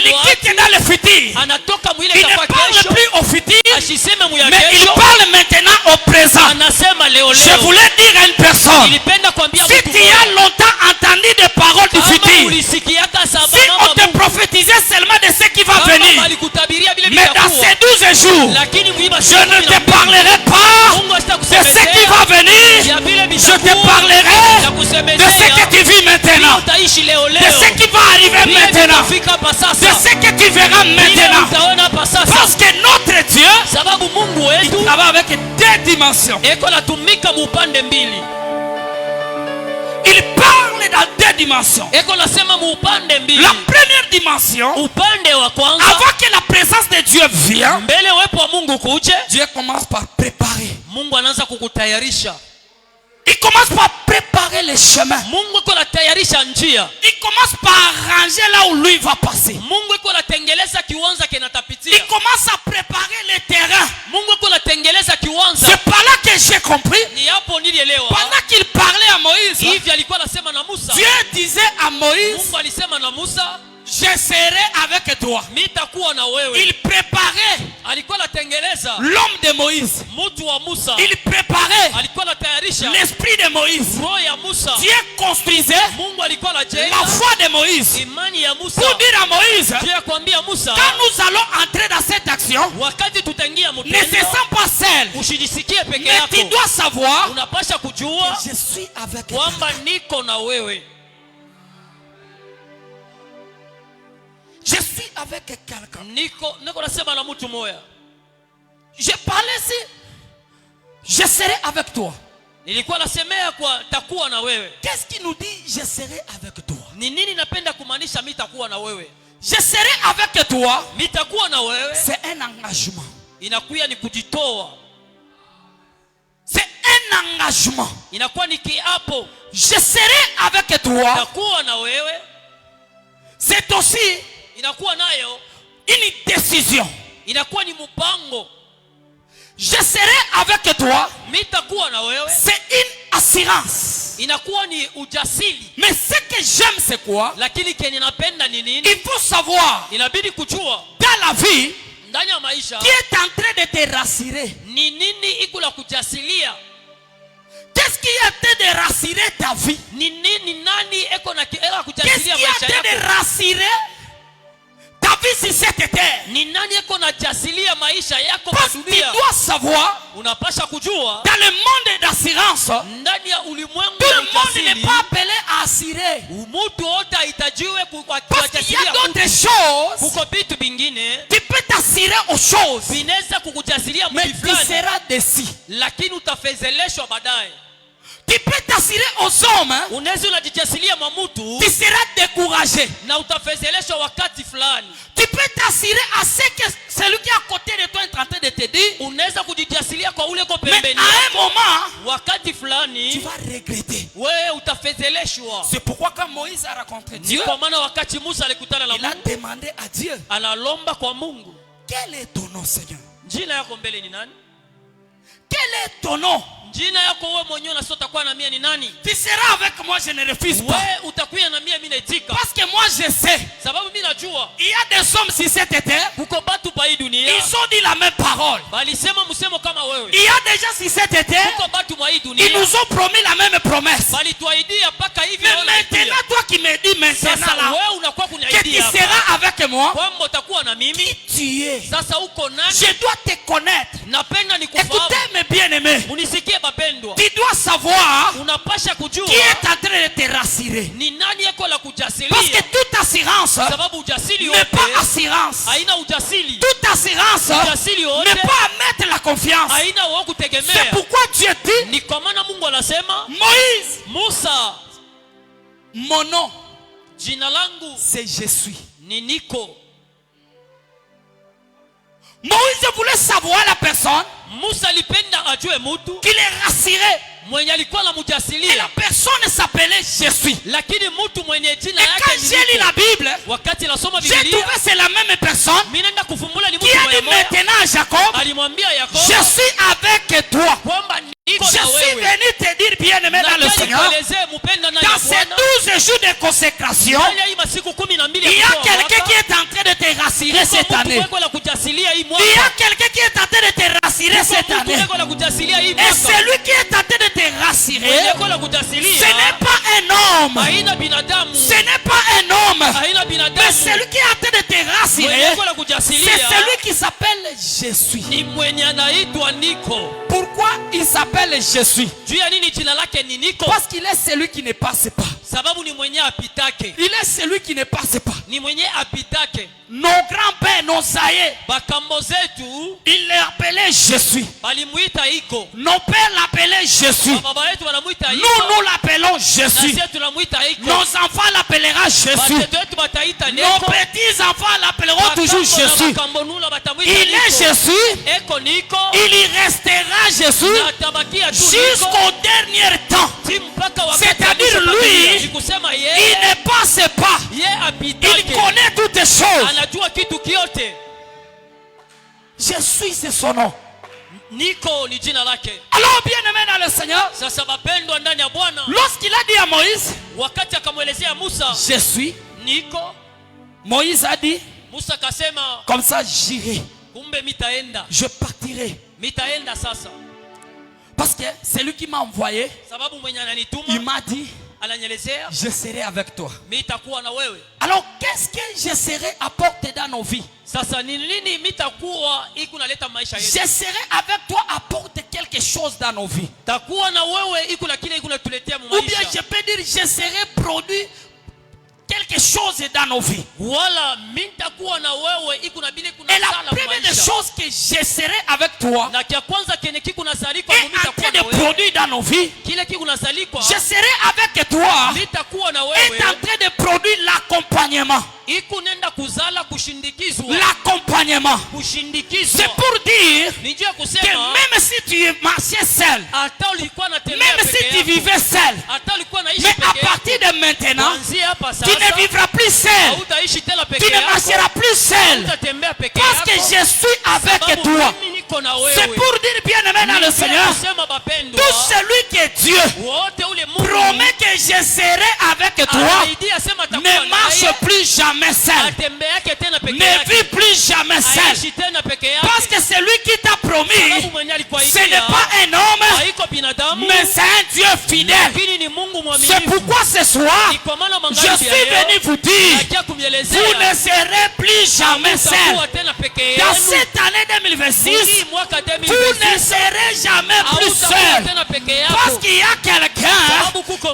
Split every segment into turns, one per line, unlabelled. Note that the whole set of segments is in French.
quitte dans le futur. Il ne parle plus au futur, mais il parle maintenant au présent. Je voulais dire à une personne, si tu as longtemps entendu des paroles du futur, si on te prophétisait seulement de ce qui va venir, mais dans ces 12 jours, je ne te parlerai pas de ce qui va venir, je te parlerai de ce que tu vis maintenant, de ce qui va arriver maintenant, de ce que tu verras maintenant. Parce que notre Dieu, il travaille avec 2 dimensions. Il parle dans 2 dimensions. La première dimension, avant que la présence de Dieu vienne, Dieu commence par préparer. Il commence par préparer les chemins. Il commence par arranger là où lui va passer. Il commence à préparer les terrains. C'est par là que j'ai compris. Pendant qu'il parlait à Moïse, Dieu disait à Moïse, je serai avec toi. Il préparait l'homme de Moïse. Il préparait l'esprit de Moïse. Dieu construisait la foi de Moïse. Pour dire à Moïse, quand nous allons entrer dans cette action, ne se sens pas seul, mais tu dois savoir que je suis avec toi. Je suis avec quelqu'un. Je parlais si je serai avec toi. Qu'est-ce qui nous dit je serai avec toi? Je serai avec toi. C'est un engagement. C'est un engagement. Je serai avec toi. C'est aussi une décision. Je serai avec toi. C'est une assurance. Mais ce que j'aime, c'est quoi? Il faut savoir dans la vie qui est en train de te rassurer. Qu'est-ce qui est en train de rassurer ta vie? Qu'est-ce qui est en train de rassurer ta vie sur cette terre? Parce que tu dois savoir, dans le monde d'assurance, tout le monde n'est pas appelé à assurer. Parce qu'il y a d'autres choses. Tu peux t'assurer aux choses, mais tu seras déçu. Tu peux t'assurer aux hommes, tu seras découragé. Tu peux t'assurer à ce que celui qui est à côté de toi est en train de te dire, mais à un moment, tu vas regretter. C'est pourquoi quand Moïse a rencontré Dieu, il a demandé à Dieu, quel est ton nom, Seigneur? Quel est ton nom? Tu seras avec moi, je ne refuse pas. Parce que moi je sais, il y a des hommes sur cette terre, ils ont dit la même parole. Il y a des gens sur cette terre, ils nous ont promis la même promesse. Mais maintenant, toi qui me dis maintenant là, que tu seras avec moi, qui tu es? Je dois te connaître. Écoutez mes bien-aimés, tu dois savoir qui est en train de te rassurer. Parce que toute assurance n'est pas assurance. Toute assurance n'est pas à mettre la confiance. C'est pourquoi Dieu dit, Moïse, mon nom, c'est je suis. Moïse voulait savoir la personne qui les rassurait. Et la personne s'appelait je suis. Et quand j'ai lu la Bible, j'ai trouvé que c'est la même personne qui a dit maintenant à Jacob, je suis avec toi. Je suis venu te dire, bien-aimé dans le Seigneur, dans ces 12 jours de consécration, il y a quelqu'un qui est en train
rassurer cette année. Il y a quelqu'un qui est en train de te rassurer cette année. Et celui qui est en train de te rassurer, ce n'est pas un homme. Ce n'est pas un homme. Mais celui qui est en train de te rassurer, c'est celui qui s'appelle Je suis. Pourquoi il s'appelle Je suis? Parce qu'il est celui qui ne passe pas. Il est celui qui ne passe pas. Nos grands-pères, nos aïeux, ils l'appelaient Je suis. Nos pères l'appelaient Je suis. Nous l'appelons Je suis. Nos enfants l'appelleront Je suis. Nos petits-enfants l'appelleront toujours Je suis. Il est Je suis. Il y restera Je suis jusqu'au dernier temps. C'est-à-dire lui, il ne passe pas. Il connaît toutes les choses. Je suis, c'est son nom. Alors bien aimé dans le Seigneur, lorsqu'il a dit à Moïse, je suis, Moïse a dit, comme ça j'irai, je partirai. Parce que c'est lui qui m'a envoyé. Il m'a dit, je serai avec toi. Alors qu'est-ce que je serai apporté dans nos vies? Je serai avec toi apporte quelque chose dans nos vies. Ou bien je peux dire je serai produit quelque chose dans nos vies. Et la première des choses que je serai avec toi est en train de produire dans nos vies. Je serai avec toi est en train de produire l'accompagnement. L'accompagnement. C'est pour dire que même si tu marchais seul, même si tu vivais seul, mais à partir de maintenant, tu ne vivras plus seul. Tu ne marcheras plus seul. Parce que je suis avec toi. C'est pour dire, bien aimé dans le Seigneur, tout celui qui est Dieu promet que je serai avec toi. Ne marche plus jamais seul. Ne vis plus jamais seul. Parce que c'est lui qui t'a promis. Ce n'est pas un homme, mais c'est un Dieu fidèle. C'est pourquoi ce soir, je suis venu vous dire, vous ne serez plus jamais seul. Dans cette année 2026, vous ne serez jamais plus seul. Parce qu'il y a quelqu'un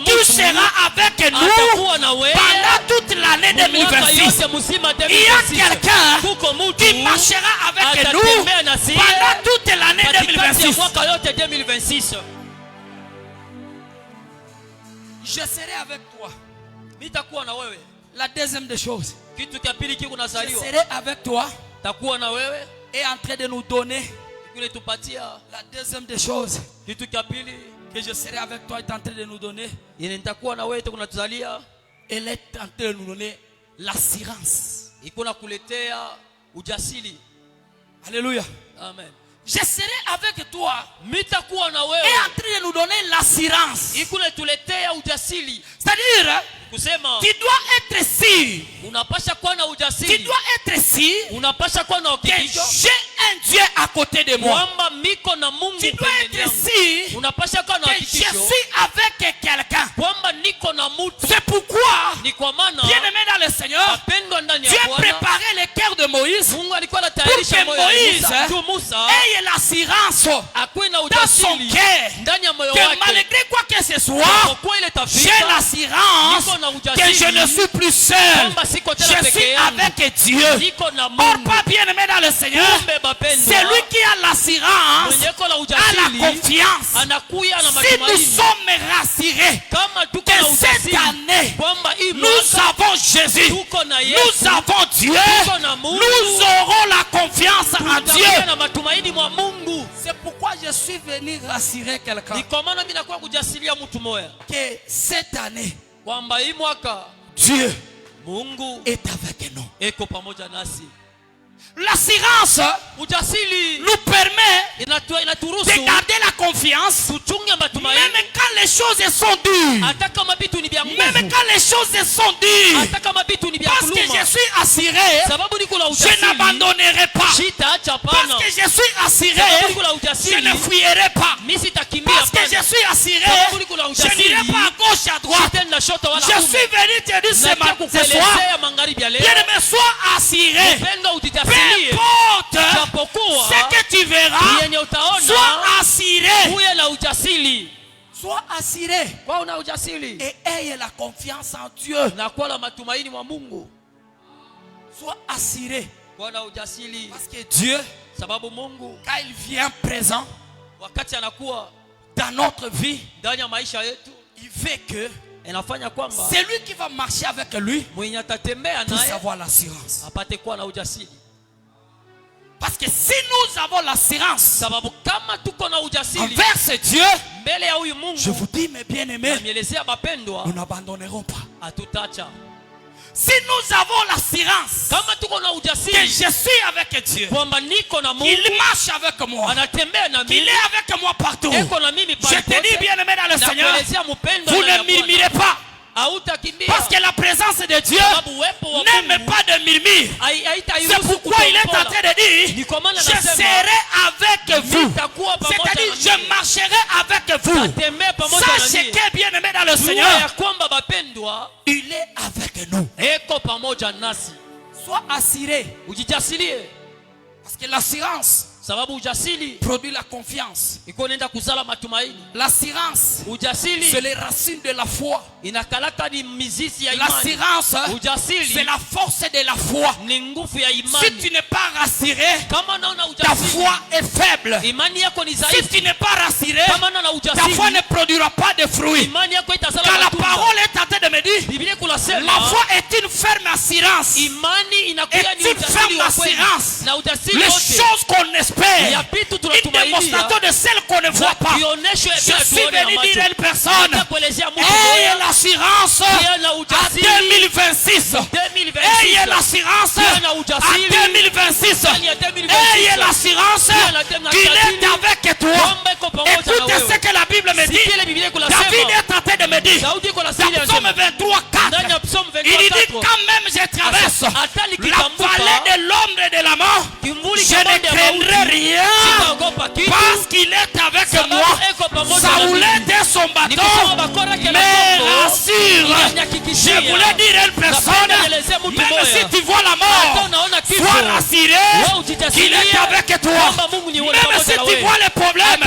qui sera avec nous pendant toute l'année 2026. Il y a quelqu'un qui marchera avec nous pendant toute l'année 2026. Je serai avec toi. La deuxième des choses, je serai avec toi et en train de nous donner. La deuxième des choses que je serai avec toi est en train de nous donner. Elle est en train de nous donner l'assurance. Alléluia. Amen. Je serai avec toi et en train de nous donner l'assurance. C'est-à-dire, tu dois être sûr. Tu dois être sûr que j'ai un Dieu à côté de moi. Tu dois être sûr que je suis avec quelqu'un. C'est pourquoi, bien aimé dans le Seigneur, Dieu a préparé le cœur de Moïse pour que Moïse ait l'assurance dans son cœur que malgré quoi que ce soit, j'ai l'assurance que je ne suis plus seul. Je suis avec Dieu. Or pas bien aimé dans le Seigneur, c'est lui qui a l'assurance, a la confiance. Si nous sommes rassurés que cette année nous avons Jésus, nous avons Dieu, nous aurons la confiance en Dieu. C'est pourquoi je suis venu rassurer quelqu'un que cette année Dieu est avec nous. L'assurance nous permet de garder la confiance même quand les choses sont dures. Même quand les choses sont dures. Parce que je suis assuré, je n'abandonnerai pas. Parce que je suis assuré, je ne fuirai pas. Parce que je suis assuré, je n'irai pas à gauche, à droite. Je suis venu te dire ce soir, bien-aimé, sois assuré. Peu importe ce que tu verras, sois assuré. Sois assuré. Et ayez la confiance en Dieu. Sois assuré. Parce que Dieu, quand il vient présent dans notre vie, il veut que c'est lui qui va marcher avec lui pour savoir l'assurance. Parce que si nous avons l'assurance envers ce Dieu, je vous dis mes bien-aimés, nous n'abandonnerons pas. Si nous avons l'assurance que je suis avec Dieu, qu'il marche avec moi, qu'il est avec moi partout, je te dis bien-aimé dans le Seigneur, vous ne murmurez pas. Parce que la présence de Dieu n'aime pas de murmure. C'est pourquoi il est en train de dire, je serai avec vous. C'est-à-dire, je marcherai avec vous. Sachez que bien-aimé dans le Seigneur, il est avec nous. Sois assuré. Parce que l'assurance produit la confiance. L'assurance, c'est les racines de la foi. L'assurance, c'est la force de la foi. Si tu n'es pas rassuré, ta foi est faible. Si tu n'es pas rassuré, ta foi ne produira pas de fruits. Car la parole est en train de me dire, la foi est une ferme assurance. Est une ferme assurance. Les choses qu'on espère, une démonstration de celles qu'on ne voit pas. Je suis venu dire à une personne, ayez l'assurance à 2026. Ayez l'assurance à 2026. Ayez l'assurance qu'il est avec toi. Écoutez ce que la Bible me dit. David est en train de me dire, dans Psaume 23, 4, il dit, quand même je traverse la vallée de l'ombre et de la mort, je ne craindrai rien parce qu'il est avec moi. Saoul et son bâton me rassure. Je voulais dire à une personne, même si tu vois la mort, sois rassuré qu'il est avec toi. Même si tu vois les problèmes,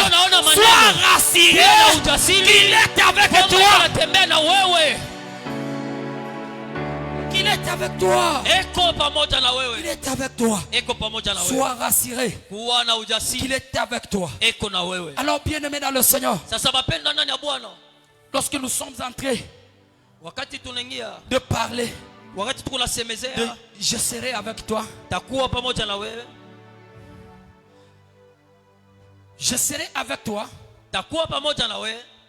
sois rassuré qu'il est avec toi. Il est avec toi. Il est avec toi. Sois rassuré qu'il est avec toi. Alors bien aimé dans le Seigneur, lorsque nous sommes entrés de parler de je serai avec toi, je serai avec toi,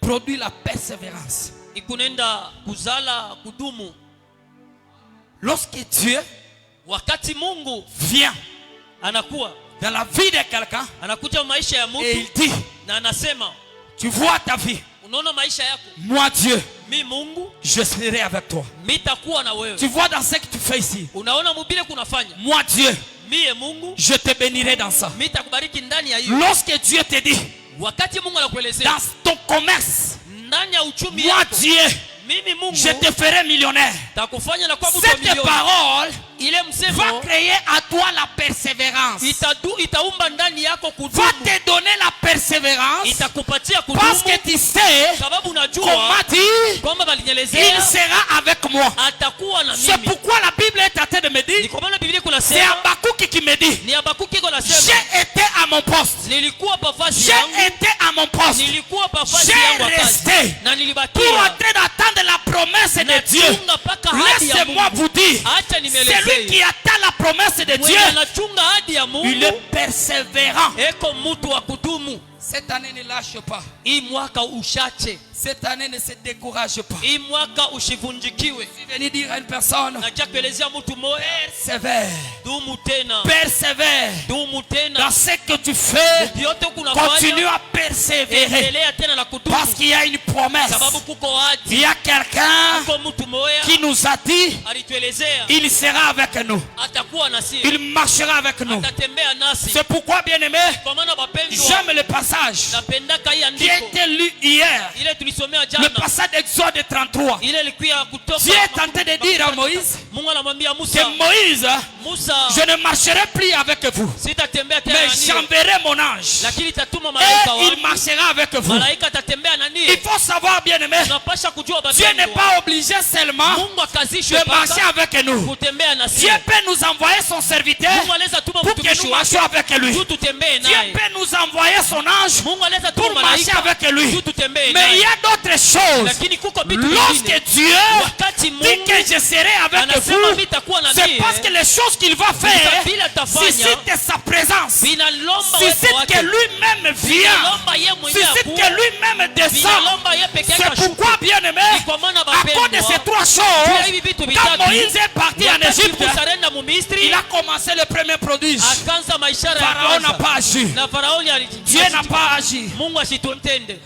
produit la persévérance. Lorsque Dieu vient dans la vie de quelqu'un et il dit, tu vois ta vie, moi Dieu, je serai avec toi. Tu vois dans ce que tu fais ici, moi Dieu, je te bénirai dans ça. Lorsque Dieu te dit, dans ton commerce, moi Dieu, je te ferai millionnaire. Cette parole va créer à toi la persévérance. Va te donner la persévérance. Parce que tu sais comment dire, il sera avec moi. C'est pourquoi la Bible est en train de me dire, c'est Habakkuk qui me dit, j'ai été à mon poste. J'ai été à mon poste. J'ai resté pour entrer d'attendre la promesse de Dieu. Laissez-moi vous dire, celui qui attend la promesse de Dieu, il est persévérant. Cette année ne lâche pas. Cette année ne se décourage pas.
Hii mwaka usivunjikiwe.
Je viens dire à une personne,
Nataka kuelezea mtu mmoja,
persévère.
dumu tena.
Persévère.
Dumu tena.
Dans ce que tu fais,
Yote kunafanya,
continue à persévérer.
endelea tena na kudumu.
Parce qu'il y a une promesse.
Sababu kuko ahadi.
Il y a quelqu'un
Kuko mtu mmoja
qui nous a dit,
alituelezea
il sera avec nous.
atakuwa nasi.
Il marchera avec nous.
Atatembea nasi.
C'est pourquoi, bien-aimé,
Kwa maana wapendwa,
j'aime le passage
napendaka hii
qui a
andiko.
été lu hier.
Ile tulisomea
Le
jana.
passage d'Exode 33.
Ile ilikuwa kutoka.
Dieu est tenté de dire à Moïse
Mungu anamwambia
que
Musa,
Moïse,
Musa,
je ne marcherai plus avec vous,
sitatembea tena
mais
na ninyi,
j'enverrai mon ange
lakini tatuma malaika
et il
wangu.
marchera avec vous.
Malaika atatembea na
Il
ninyi.
faut savoir, bien-aimé,
Tunapasha kujua
Dieu n'est
wapendwa,
pas obligé seulement
Mungu akazishwe
de marcher
mpaka
avec nous.
kutembea na sisi.
Dieu peut nous envoyer son serviteur
Mungu anaweza tuma
pour que
mtumishi
nous
wake
marchions avec lui.
tu tutembee
Dieu
naye.
peut nous envoyer son ange
Mungu anaweza
pour
tuma
marcher
malaika
avec lui.
tu tutembee
Mais il y
naye.
a d'autres choses.
Lakini kuko vitu
Lorsque
vingine.
Dieu
Wakati
dit
Mungu
que je serai avec
anasema
vous,
vitakuwa na
c'est
mie,
parce que les choses qu'il va faire
vile atafanya
suscitent sa présence.
vinalomba
Suscite
uwepo wake.
que lui-même vient.
Vinalomba yeye mwenyewe
Suscite
akuwe.
que lui-même descend.
Vinalomba yeye peke yake
C'est
ashuke.
pourquoi, bien-aimé,
Ni kwa maana
à cause de
wapendwa,
ces trois
juu ya
choses,
hivi vitu
quand
vitatu,
Moïse est parti en
wakati
Égypte,
Musa alienda mu Misri,
il a commencé le premier prodige.
akaanza maishara ya
Pharaon n'a
kwanza.
pas agi.
Na Faraoni
Dieu n'a pas agi.
Mungu asitumtende.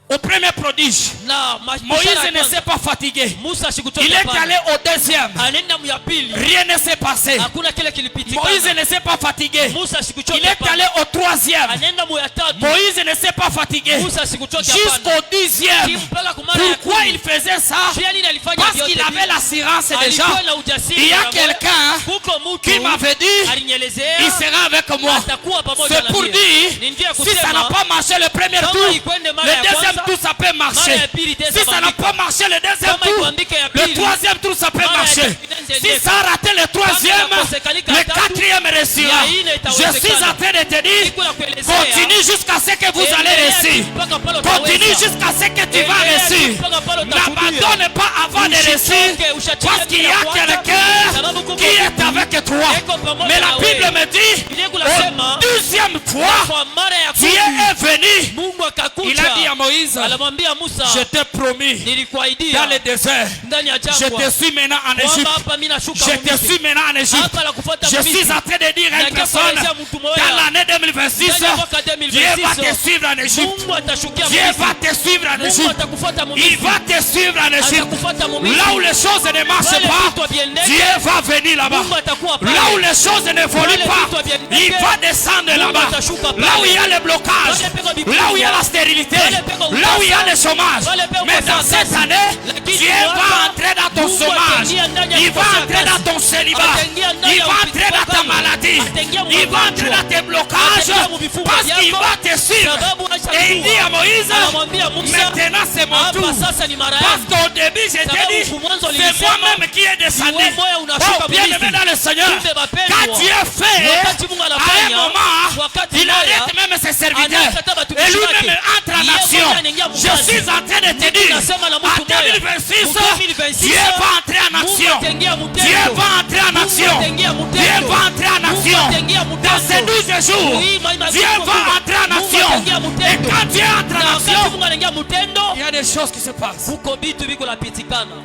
Au premier prodige,
Na
Moïse
maishara ya
ne s'est
kwanza,
pas fatigué.
Musa
Il
asikutoka
est
pale.
allé au deuxième.
Anaenda mu ya pili.
Rien ne s'est passé.
Hakuna kile kilipitikana.
Moïse ne s'est pas fatigué.
Musa asikutoka
Il est
pale.
allé au troisième.
Anaenda mu ya tatu.
Moïse ne s'est pas fatigué.
Musa asikutoka pale.
Jusqu'au dixième.
Mpaka kwa mara ya
Pourquoi
kumi.
il faisait ça?
Jua nini alifanya
Parce
vyote
qu'il avait
vile?
l'assurance déjà.
Alikuwa na ujasiri
Il y a
ya moyo.
quelqu'un
Kuko mtu
qui m'avait dit,
alinielezea
il sera avec moi.
atakuwa pamoja
C'est
na
pour
mie.
dire,
Ni njia ya
si ça n'a
kusema
pas marché le premier
kama
tour,
ikwende mara
le
ya
deuxième
kwanza,
tour ça peut
mara
marcher.
ya pili tena
Si ça n'a pas marché le deuxième
Kama
tour,
ikuandike ya
le
pili,
troisième tour ça peut
mara ya
marcher.
tatu,
Si ça a raté le troisième,
Kama inakosekalika
le
tatu,
quatrième réussira.
ya ine itawezekana.
Je suis en train de te dire,
Siku ya kuelezea,
continue jusqu'à ce que vous allez
endelea
réussir.
mpaka pale utaweza.
Continue jusqu'à ce que tu vas
Endelea
réussir.
mpaka pale utakudia.
N'abandonne pas avant de réussir.
Ushachoke,
Parce qu'il y a
Sababu
quelqu'un
kuko
qui est avec toi.
Eko pamoja
Mais la
na
Bible
wewe.
me dit,
Biblia inasema,
au deuxième fois,
kwa mara ya
Dieu
kumi
est venu.
Mungu akakuja.
Il a dit à Moïse,
Anamwambia Musa,
je t'ai promis
nilikuahidia
dans le désert,
ndani ya
je
jangwa
te suis maintenant en
kwamba
Égypte.
hapa mimi nashuka
Je te
Misri.
suis maintenant en Égypte.
Hapa la kufuata
Je
Misri.
suis en train de dire à une personne, dans l'année 2026,
Ndani ya mwaka
Dieu va te suivre en Égypte.
Mungu atashukia
Dieu
Misri.
va te suivre en
Mungu
Égypte.
atakufuata mu
Il
Misri.
va te suivre en Égypte.
Atakufuata mu Misri.
Là où les choses ne marchent
Wale
pas,
vitu haviendeki,
Dieu va venir là-bas.
Mungu atakuwa pale.
Là où les choses n'évoluent
Wale
pas,
vitu haviendeki,
il va descendre
Mungu
là-bas.
atashuka pale.
Là où il y a le blocage,
Wale peko vifungo,
là où il y a la stérilité,
wale peko
là où il y a
utasa,
le chômage.
wale peko
Mais dans
utasa.
cette année,
Lakini
Dieu
mwaka,
va entrer dans ton
Mungu
chômage.
ataingia ndani ya
Il va
kikosi ya
entrer dans
kazi.
ton célibat.
Ataingia ndani
Il
ya
va entrer dans ta
upagano.
maladie.
Ataingia mu
Il va
magonjwa.
entrer dans tes blocages
Ataingia mu vifungo
parce qu'il
vyako.
va te suivre.
Sababu acha
Et il
kuwa.
dit à Moïse,
Anamwambia Musa,
maintenant c'est mon tour.
hapa sasa ni mara
Parce
yangu.
qu'au début, je t'ai
Sababu
dit,
kumwanzo
c'est
nilisema,
moi-même qui est descendu.
wewe moyo unashuka
Oh, bien
Misri.
aimé dans le Seigneur.
Kumbe bapendwa.
Quand Dieu fait,
Wakati Mungu
à un
anafanya,
moment,
wakati
il
moya,
arrête même ses serviteurs.
anakata batumishi
Et lui-même
wake.
entre en
Yeye
action.
mwenyewe anaingia
Je
mkazi.
suis en train de te dire,
Nasema na mtu
en
moya.
2026,
Mu 2026,
Dieu va entrer en
Mungu
action.
ataingia mtendo.
Dieu va entrer en
Mungu
action.
ataingia mtendo.
Dieu va entrer en
Mungu
action.
ataingia mtendo.
Dans ces 12 jours,
Oui, ma-
Dieu va entrer en
Mungu
action.
ataingia mtendo.
Et quand Dieu entre en
Na wakati
action,
Mungu anaingia mtendo,
il y a des choses qui se passent.
kuko vitu viko napitikana.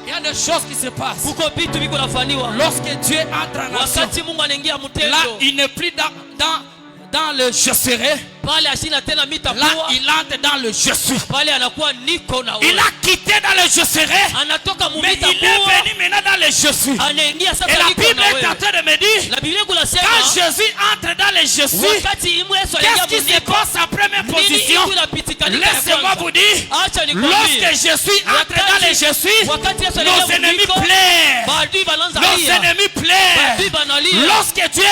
Il y a des choses qui se passent.
Kuko vitu viko nafanywa.
Lorsque Dieu entre en action,
Wakati Mungu anaingia
là,
mtendo,
il n'est plus dans le je serai.
pale ashina tena
Là,
mitakuwa,
il entre dans le je suis.
pale anakuwa niko na
Il
wewe.
a quitté dans le je serai,
Anatoka mu
mais il est
mitakuwa,
venu maintenant dans le je suis.
anaingia
Et
sasa
la
niko
Bible
na
est en
wewe.
train de me dire,
Na Biblia
quand
kunasema
Jésus entre dans le je suis,
wakati imwe Yesu anaingia
qu'est-ce qui se
muniko,
passe en première
nini
position?
iko inapitikanika ya
Laissez-moi
kwanza?
vous dire,
Acha nikwambie,
lorsque Jésus entre dans le je suis,
wakati Yesu
nos
anaingia
ennemis
muniko,
pleurent.
maadui banaanza
Nos
lia.
ennemis pleurent.
Maadui banalia.
Lorsque Dieu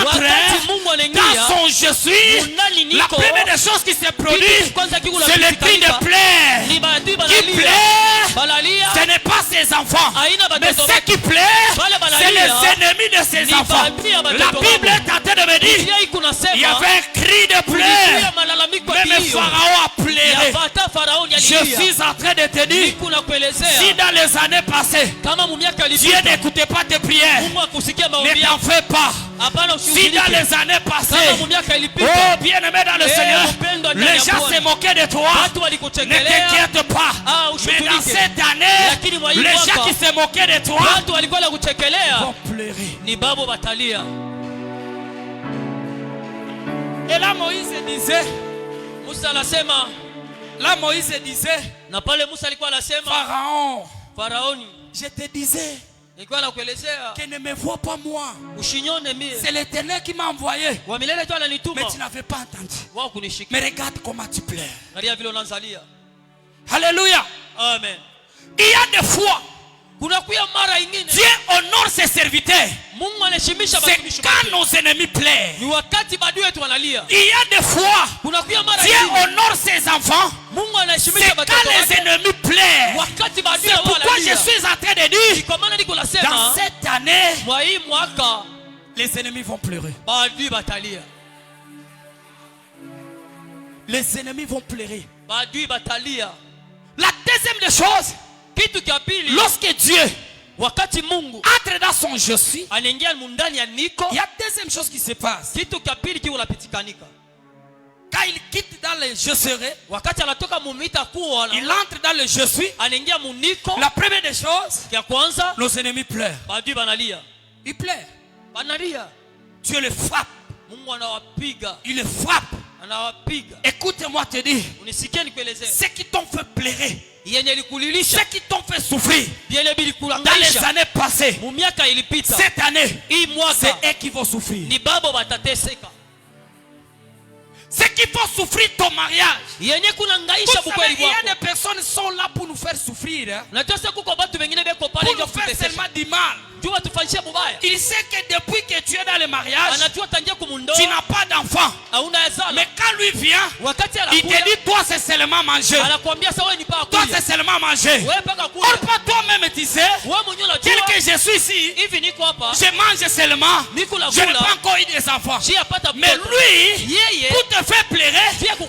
Wakati
entre
Mungu
dans
anaingia,
son je suis,
munali
la
niko,
première des choses qui se produit,
kitu kwanza kiko
c'est le cri de plaie.
ni maadui
Qui
banalia.
plaît,
Banalia.
ce n'est pas ses enfants,
Haina
mais
batoto
ceux
wake.
qui plaît,
Wale
c'est
banalia.
les ennemis de ses
Ni
enfants.
baadui ya
La
batoto
Bible
wake.
est en train de me dire,
Biblia iko nasema,
il y avait un cri de
kulikuwa
plaie.
malalamiko
Même
hiyo.
Pharaon a pleuré.
Yafata Faraoni
Je
alilia.
suis en train de te dire,
Niko nakuelezea,
si dans les années passées,
kama mu miaka
Dieu
iliyopita
n'écoutait pas tes prières,
Mungu akusikia
ne
maombi
t'en
yako,
fais pas. Si dans les années passées, oh bien-aimé dans le Seigneur, les gens se moquaient de toi, ne t'inquiète pas. Mais dans cette année, les gens qui se moquaient de toi vont pleurer. Et là Moïse disait, Pharaon, je te disais que ne me vois pas moi. C'est l'Éternel qui m'a envoyé. Mais tu n'avais pas entendu. Mais regarde comment tu pleures. Alléluia.
Amen.
Il y a des fois, Dieu honore ses serviteurs. C'est quand nos ennemis pleurent. Il y a des fois, Dieu honore ses enfants. C'est quand les ennemis pleurent. C'est pourquoi je suis en train de dire, dans cette année, les ennemis vont pleurer. Les ennemis vont pleurer. La deuxième des choses, lorsque Dieu entre dans son je suis, il y a deuxième chose qui se passe. Quand il quitte dans le je serai, il entre dans le je suis. La première des choses, nos ennemis pleurent. Ils pleurent. Dieu le frappe. Il le frappe. Écoute-moi te dire, ceux qui t'ont fait pleurer, ceux qui t'ont fait souffrir dans les années passées, cette année, c'est eux qui vont souffrir. Ceux qui font souffrir ton mariage. Il y a des personnes qui sont là pour nous faire souffrir, pour nous faire seulement du mal. Il sait que depuis que tu es dans le mariage, tu n'as pas d'enfant. Mais quand lui vient, il te dit, toi c'est seulement manger. Toi c'est seulement manger. Or pas toi-même tu sais, tel que je suis ici, je mange seulement. Je n'ai pas encore eu des enfants. Mais lui, pour te faire pleurer, il faut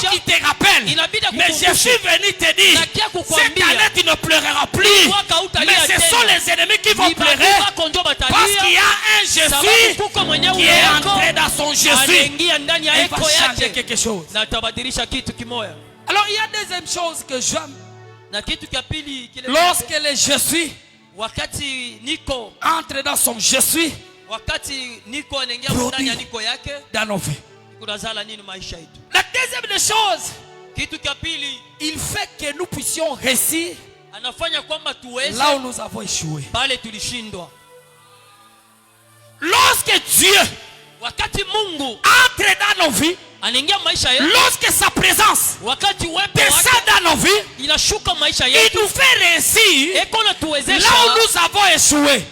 qu'il te rappelle. Mais je suis venu te dire, cette année tu ne pleureras plus. Mais ce sont les ennemis qui vont pleurer. Parce qu'il y a un je suis qui est entré dans son je suis. Il va changer quelque chose. Alors il y a une deuxième chose que j'aime. Lorsque le je suis entre dans son je suis, produit dans nos vies. La deuxième des choses, il fait que nous puissions réussir là où nous avons échoué. Lorsque Dieu entre dans nos vies, lorsque sa présence descend dans nos vies, il nous fait réussir là où nous avons échoué.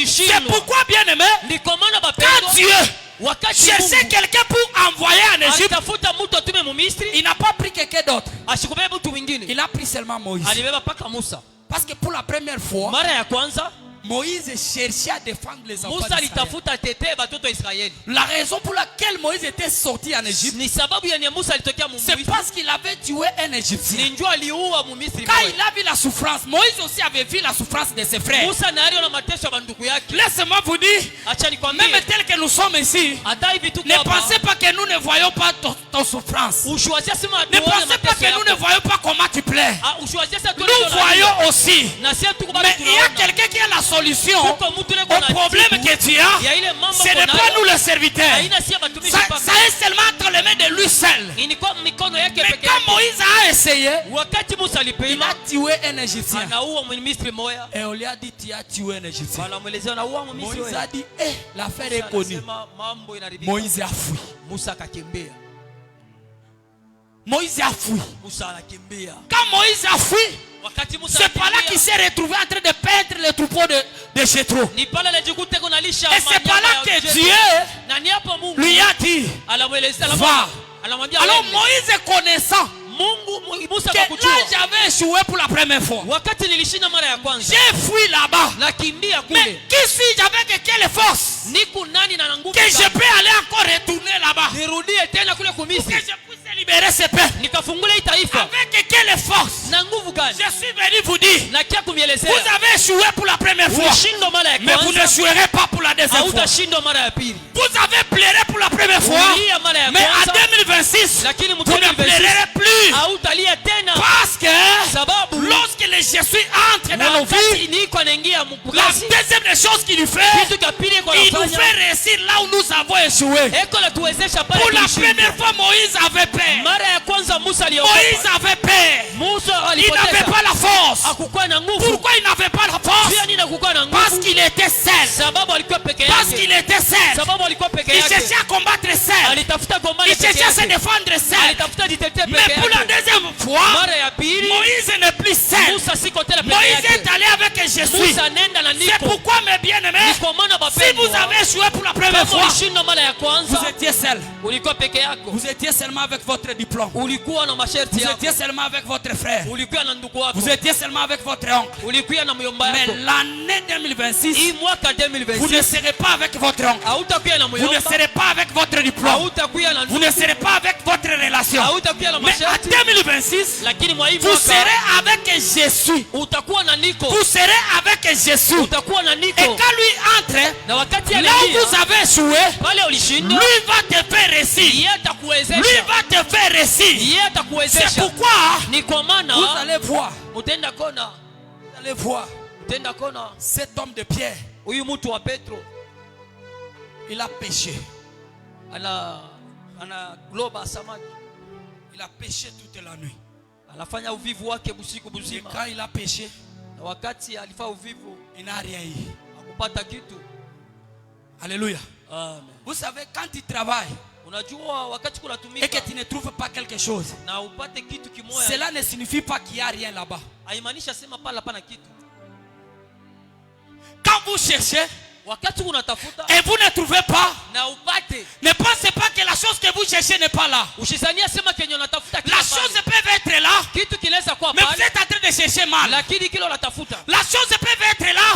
C'est pourquoi, bien aimé, quand Dieu cherchait quelqu'un pour envoyer en Égypte, il n'a pas pris quelqu'un d'autre. Il a pris seulement Moïse. Parce que pour la première fois, Moïse cherchait à défendre les enfants d'Israël. La raison pour laquelle Moïse était sorti en Égypte, c'est parce qu'il avait tué un Égyptien. Quand il a vu la souffrance, Moïse aussi avait vu la souffrance de ses frères. Laissez-moi vous dire, même tel que nous sommes ici, ne pensez pas que nous ne voyons pas ton souffrance. Ne pensez pas que nous ne voyons pas comment tu plais. Nous voyons aussi. Mais il y a quelqu'un qui a la solution au problème que tu as. Ce n'est pas nous le serviteur. Ça est seulement entre les mains de lui seul. Mais quand Moïse a essayé, il a tué un Égyptien. Et on lui a dit, tu as tué un Égyptien. Moïse a dit, l'affaire est connue. Moïse a fui. Moïse a fui. Quand Moïse a fui, c'est pas là qu'il s'est retrouvé en train de peindre le troupeau de Jéthro. Et c'est pas là que Dieu lui a dit, va. Alors Moïse connaissant que là j'avais échoué pour la première fois, j'ai fui là-bas. Mais qui suis-je avec quelle force que je peux aller encore retourner là-bas, que je puisse libérer ce peuple? Avec quelle force? Je suis venu vous dire, vous avez échoué pour la première fois, mais vous n'échouerez pas pour la deuxième. deuxième fois. Vous avez pleuré pour la première fois, mais en 2026, vous ne pleurerez plus. Parce que lorsque le Jésus entre dans nos vies, la deuxième des choses qu'il nous fait, il nous fait réussir là où nous avons échoué. Pour la première fois, Moïse avait peur. Moïse avait peur. Il n'avait pas la force. Pourquoi il n'avait pas la force? Parce qu'il était seul. Parce qu'il était seul. Il cherchait à combattre seul. Il cherchait à se défendre seul. Mais pour la deuxième fois, Moïse n'est plus seul. Moïse est allé avec Jésus. C'est pourquoi, mes bien-aimés, si vous avez échoué pour la première fois, vous étiez seul. Vous étiez seulement avec votre diplôme. Vous étiez seulement avec votre frère. Vous étiez seulement avec votre oncle. Mais l'année 2026, vous ne serez pas avec votre oncle. Vous ne serez pas avec votre diplôme. Vous ne serez pas avec votre relation. Mais en 2026, vous serez avec Jésus. Vous serez avec Jésus. Et quand lui entre, là où vous avez échoué, lui va te faire réussir. Lui va te faire réussir. C'est pourquoi vous allez voir. Vous allez voir cet homme de Pierre. Il a péché. Il a péché toute la nuit. Et quand il a péché, il n'a rien eu. Alléluia. Amen. Vous savez, quand tu travailles et que tu ne trouves pas quelque chose, cela ne signifie pas qu'il n'y a rien là-bas. Quand vous cherchez et vous ne trouvez pas, ne pensez pas que la chose que vous cherchez n'est pas là. La chose peut être là, mais vous êtes en train de chercher mal. La chose peut être là,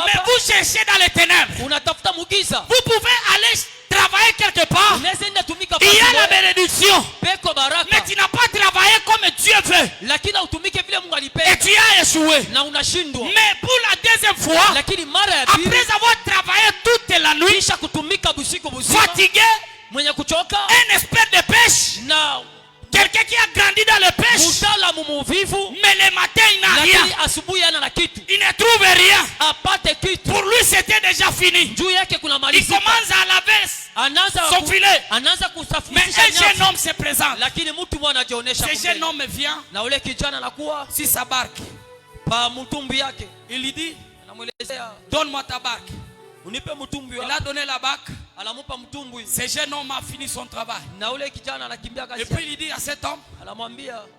mais vous cherchez dans les ténèbres. Vous pouvez aller travailler quelque part. Il y a la bénédiction, mais tu n'as pas travaillé comme Dieu veut et tu as échoué. Mais pour la deuxième fois, après avoir travaillé toute la nuit, fatigué, un expert de pêche, quelqu'un qui a grandi dans le pêche, mais le matin il n'a rien. Il ne trouve rien. Pour lui c'était déjà fini. Il commence à laver son filet. Mais un jeune homme se présente. Ce jeune homme vient sur sa barque. Il lui dit, donne-moi ta barque. Il a donné la barque. Ce jeune homme a fini son travail. Et puis il dit à cet homme,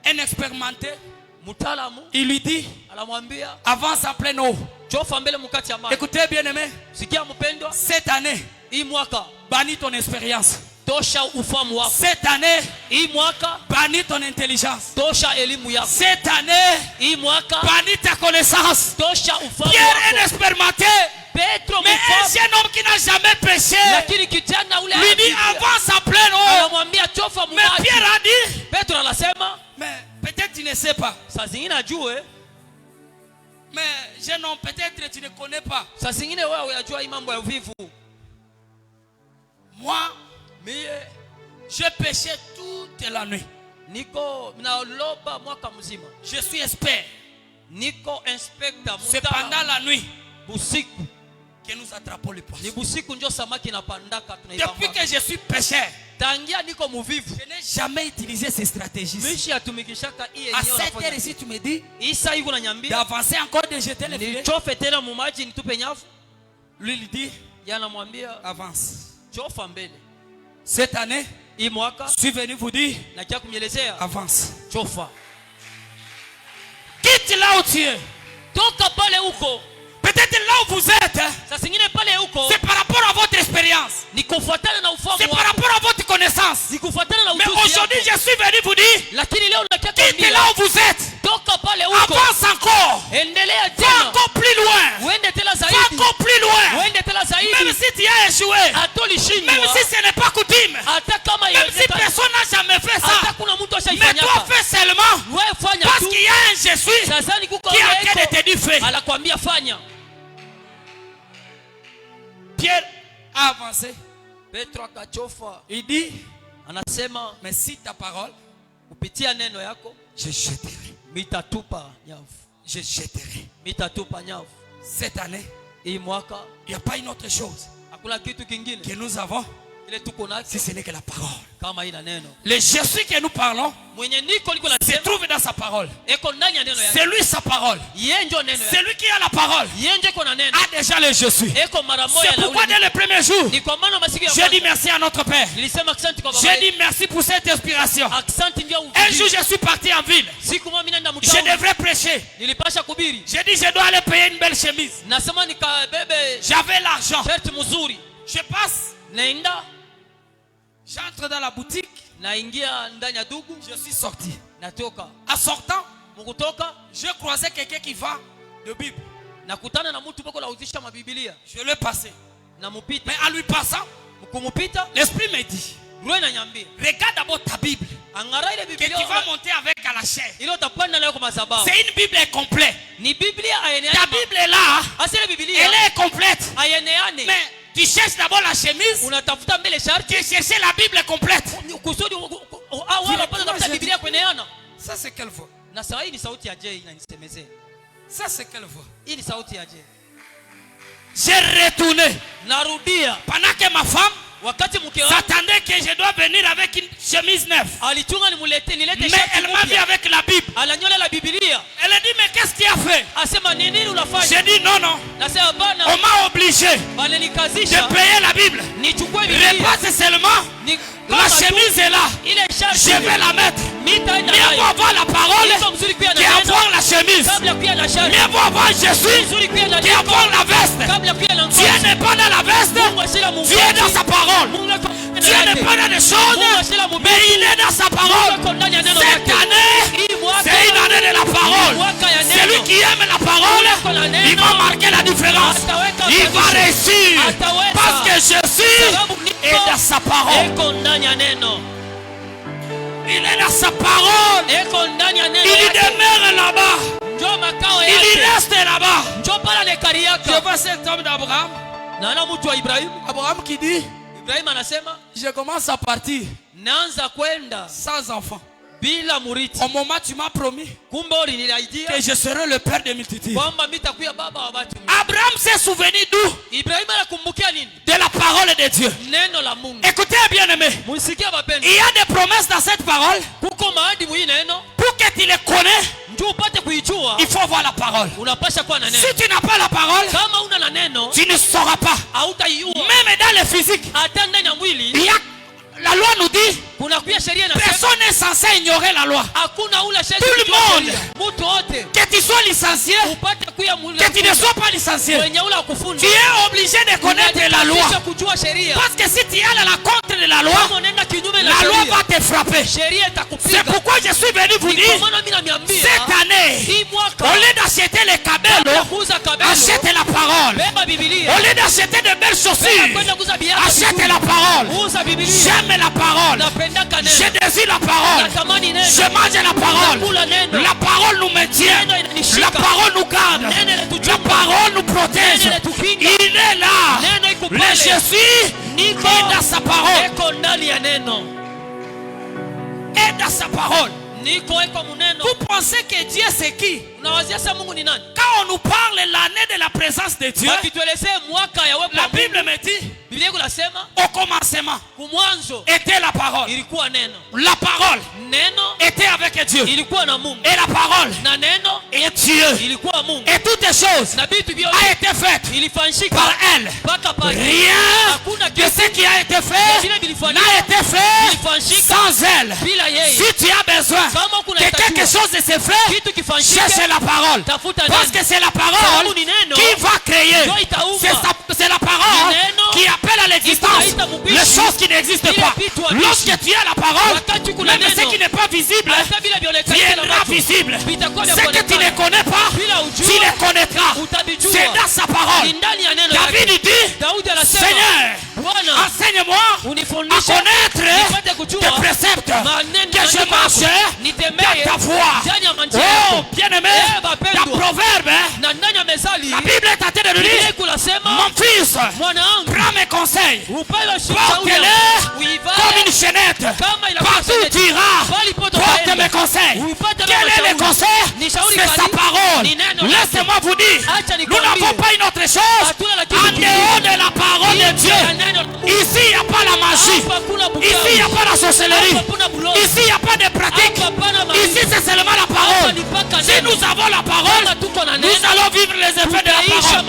un expérimenté, il lui dit, avance en pleine eau. Écoutez bien aimé, cette année, bannis ton expérience. Cette année, bannis ton intelligence. Cette année, bannis ta connaissance. Pierre est expérimenté. Mais un jeune homme qui n'a jamais péché lui dit avance en pleine eau. Mais Pierre a dit, mais peut-être tu ne sais pas. Mais jeune homme, peut-être tu ne connais pas. Moi, j'ai péché toute la nuit. Je suis expert. C'est pendant la nuit que nous attrapons les poissons. Depuis que je suis pécheur, je n'ai jamais utilisé ces stratégies. À cette heure ici, tu me dis d'avancer encore, de jeter les filets. Lui, il dit avance. Cette année, je suis venu vous dire avance. Quitte là où tu es. Peut-être là où vous êtes, c'est par rapport à votre expérience, c'est par rapport à votre connaissance. Mais aujourd'hui je suis venu vous dire, quittez là où vous êtes, avance encore, va encore plus loin, va encore plus loin. Même si tu as échoué, même si ce n'est pas coutume, même si personne n'a jamais fait ça, mais toi fais seulement, parce qu'il y a un Jésus qui a en train de te dire fais. Pierre a avancé.
Petro akachofa.
Il dit,
anasema,
mais si ta parole,
kupitia neno yako,
je jetterai.
Mitatupa nyavu.
Je jetterai.
Mitatupa nyavu.
Cette année,
hii mwaka,
il n'y a pas une autre chose
hakuna kitu kingine
que nous avons si ce n'est que la parole.
Kama ina neno.
Le Jésus que nous parlons se trouve dans sa parole. C'est lui sa parole. C'est lui qui a la parole. A déjà le Jésus. C'est pourquoi dès le premier jour, je dis merci à notre Père. Je dis merci pour cette inspiration. Un jour je suis parti en ville. Je devrais prêcher. J'ai dit je dois aller payer une belle chemise. J'avais l'argent. Je passe. J'entre dans la boutique. Je suis sorti. En sortant, je croisais quelqu'un qui vend de Bible. Je l'ai passé. Mais en lui passant, l'esprit me dit, regarde d'abord ta Bible que tu vas monter avec à la chair. C'est une Bible incomplète. Ta Bible est là. Elle est complète. Mais tu cherches d'abord la chemise. Tu cherches la Bible complète. Ça c'est quelle voix? Ça c'est quelle voix? J'ai retourné. Pendant que ma femme s'attendait que je dois venir avec une chemise neuve. Mais elle m'a vu avec la Bible. Elle a dit mais qu'est-ce qu'il a fait? J'ai dit non. On m'a obligé de payer la Bible. Réponse seulement. La chemise est là. Je vais la mettre. Mieux vaut avoir la parole qu'avoir la chemise. Mieux vaut avoir Jésus qu'avoir la veste. Dieu n'est pas dans la veste. Dieu est dans sa parole. Dieu n'est pas dans les choses, mais il est dans sa parole. Cette année, c'est une année de la parole. Celui qui aime la parole, il va marquer la différence. Il va réussir. Parce que Jésus est dans sa parole. Il est dans sa parole. Il demeure là-bas. Il reste là-bas. Je vois cet homme d'Abraham. Abraham qui dit, je commence à partir sans enfant. Au moment où tu m'as promis que je serai le père des multitudes. Abraham s'est souvenu d'où? De la parole de Dieu. Écoutez bien aimé, il y a des promesses dans cette parole. Pour que tu les connais, il faut voir la parole. Si tu n'as pas la parole, tu ne sauras pas. Même dans le physique, il y a, la loi nous dit, personne n'est censé ignorer la loi. Tout le monde, que tu sois licencié, que tu ne sois pas licencié, tu es obligé de connaître la loi. Parce que si tu es à la contre de la loi va te frapper. C'est pourquoi je suis venu vous dire, cette année, au lieu d'acheter les cabellos, achète la parole. Au lieu d'acheter de belles chaussures, achète la parole. J'aime la parole. Je désire la parole. Je mange la parole. La parole nous maintient. La parole nous garde. La parole nous protège. Il est là. Le Jésus est dans sa parole. Est dans sa parole. Vous pensez que Dieu c'est qui? Quand on nous parle l'année de la présence de Dieu, la Bible me dit, au commencement était la parole. La parole était avec Dieu. Et la parole est Dieu. Et toutes les choses a été faites par elle. Rien de ce qui a été fait n'a été fait sans elle. Si tu as besoin que quelque chose se fait, cherche la parole. Parce que c'est la parole qui va créer. C'est la parole qui appelle à l'existence les choses qui n'existent pas. Lorsque tu as la parole, même ce qui n'est pas visible viendra visible. Ce que tu ne connais pas, tu le connaîtras. C'est dans sa parole. David dit, Seigneur, enseigne-moi à connaître tes préceptes, que je marche dans ta voie. Oh, bien-aimé, dans Proverbe, la Bible est en train de nous dire, Mon fils, prends mes conseils. Porte-les comme une chaînette. Partout où tu iras, porte mes conseils. Quel est le conseil? C'est sa parole. Laissez-moi vous dire, nous n'avons pas une autre chose en dehors de la parole de Dieu. Ici, il n'y a pas la magie. Ici, il n'y a pas la sorcellerie. Ici, il n'y a pas de pratique. Ici, c'est seulement la parole. Si nous avons la parole, nous allons vivre les effets de la parole.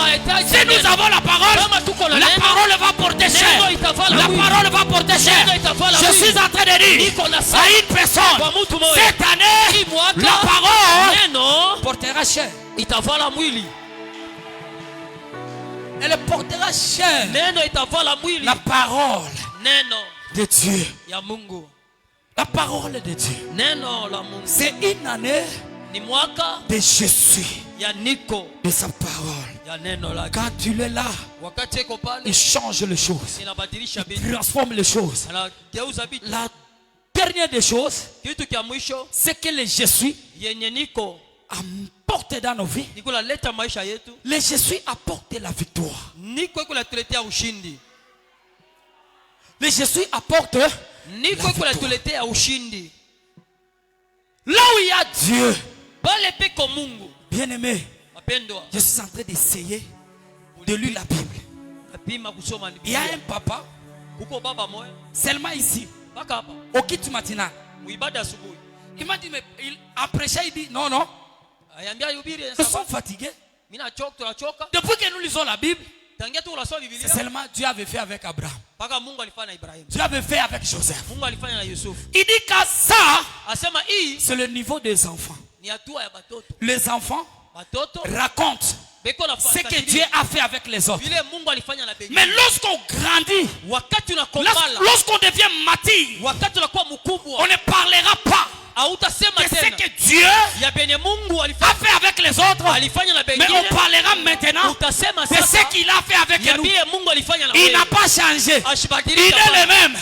Si nous avons la parole va porter chair. La parole va porter chair. Je suis en train de dire à une personne, cette année, la parole portera chair. Elle portera chair. La parole de Dieu. La parole de Dieu. C'est une année de Jésus. De sa parole. Quand tu es là, il change les choses. Il transforme les choses. La dernière des choses, c'est que le Jésus apporte dans nos vies. Le Jésus apporte la victoire. Le Jésus apporte la victoire. Là où il y a Dieu, bien aimé, je suis en train d'essayer de lire la Bible. Il y a un papa, seulement ici, au kit matinal. Il m'a dit, mais après ça, il dit, non, non, ils sont fatigués. Depuis que nous lisons la Bible, c'est seulement Dieu avait fait avec Abraham. Dieu avait fait avec Joseph. Il dit que ça, c'est le niveau des enfants. Les enfants racontent ce que Dieu a fait avec les autres. Mais lorsqu'on grandit, lorsqu'on devient mature, on ne parlera pas de ce que Dieu a fait avec les autres, mais on parlera maintenant de ce qu'il a fait avec nous. Il n'a pas changé. Il est le même.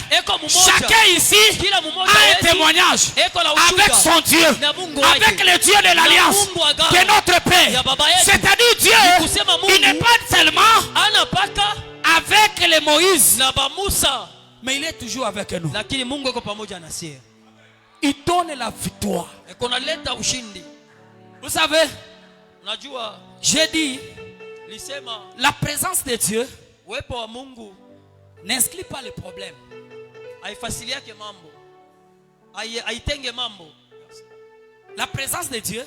Chacun ici a un témoignage avec son Dieu, avec le Dieu de l'Alliance, de notre Père. C'est-à-dire Dieu, il n'est pas seulement avec les Moïse, mais il est toujours avec nous. Il donne la victoire. Vous savez, j'ai dit, la présence de Dieu n'inscrit pas les problèmes. La présence de Dieu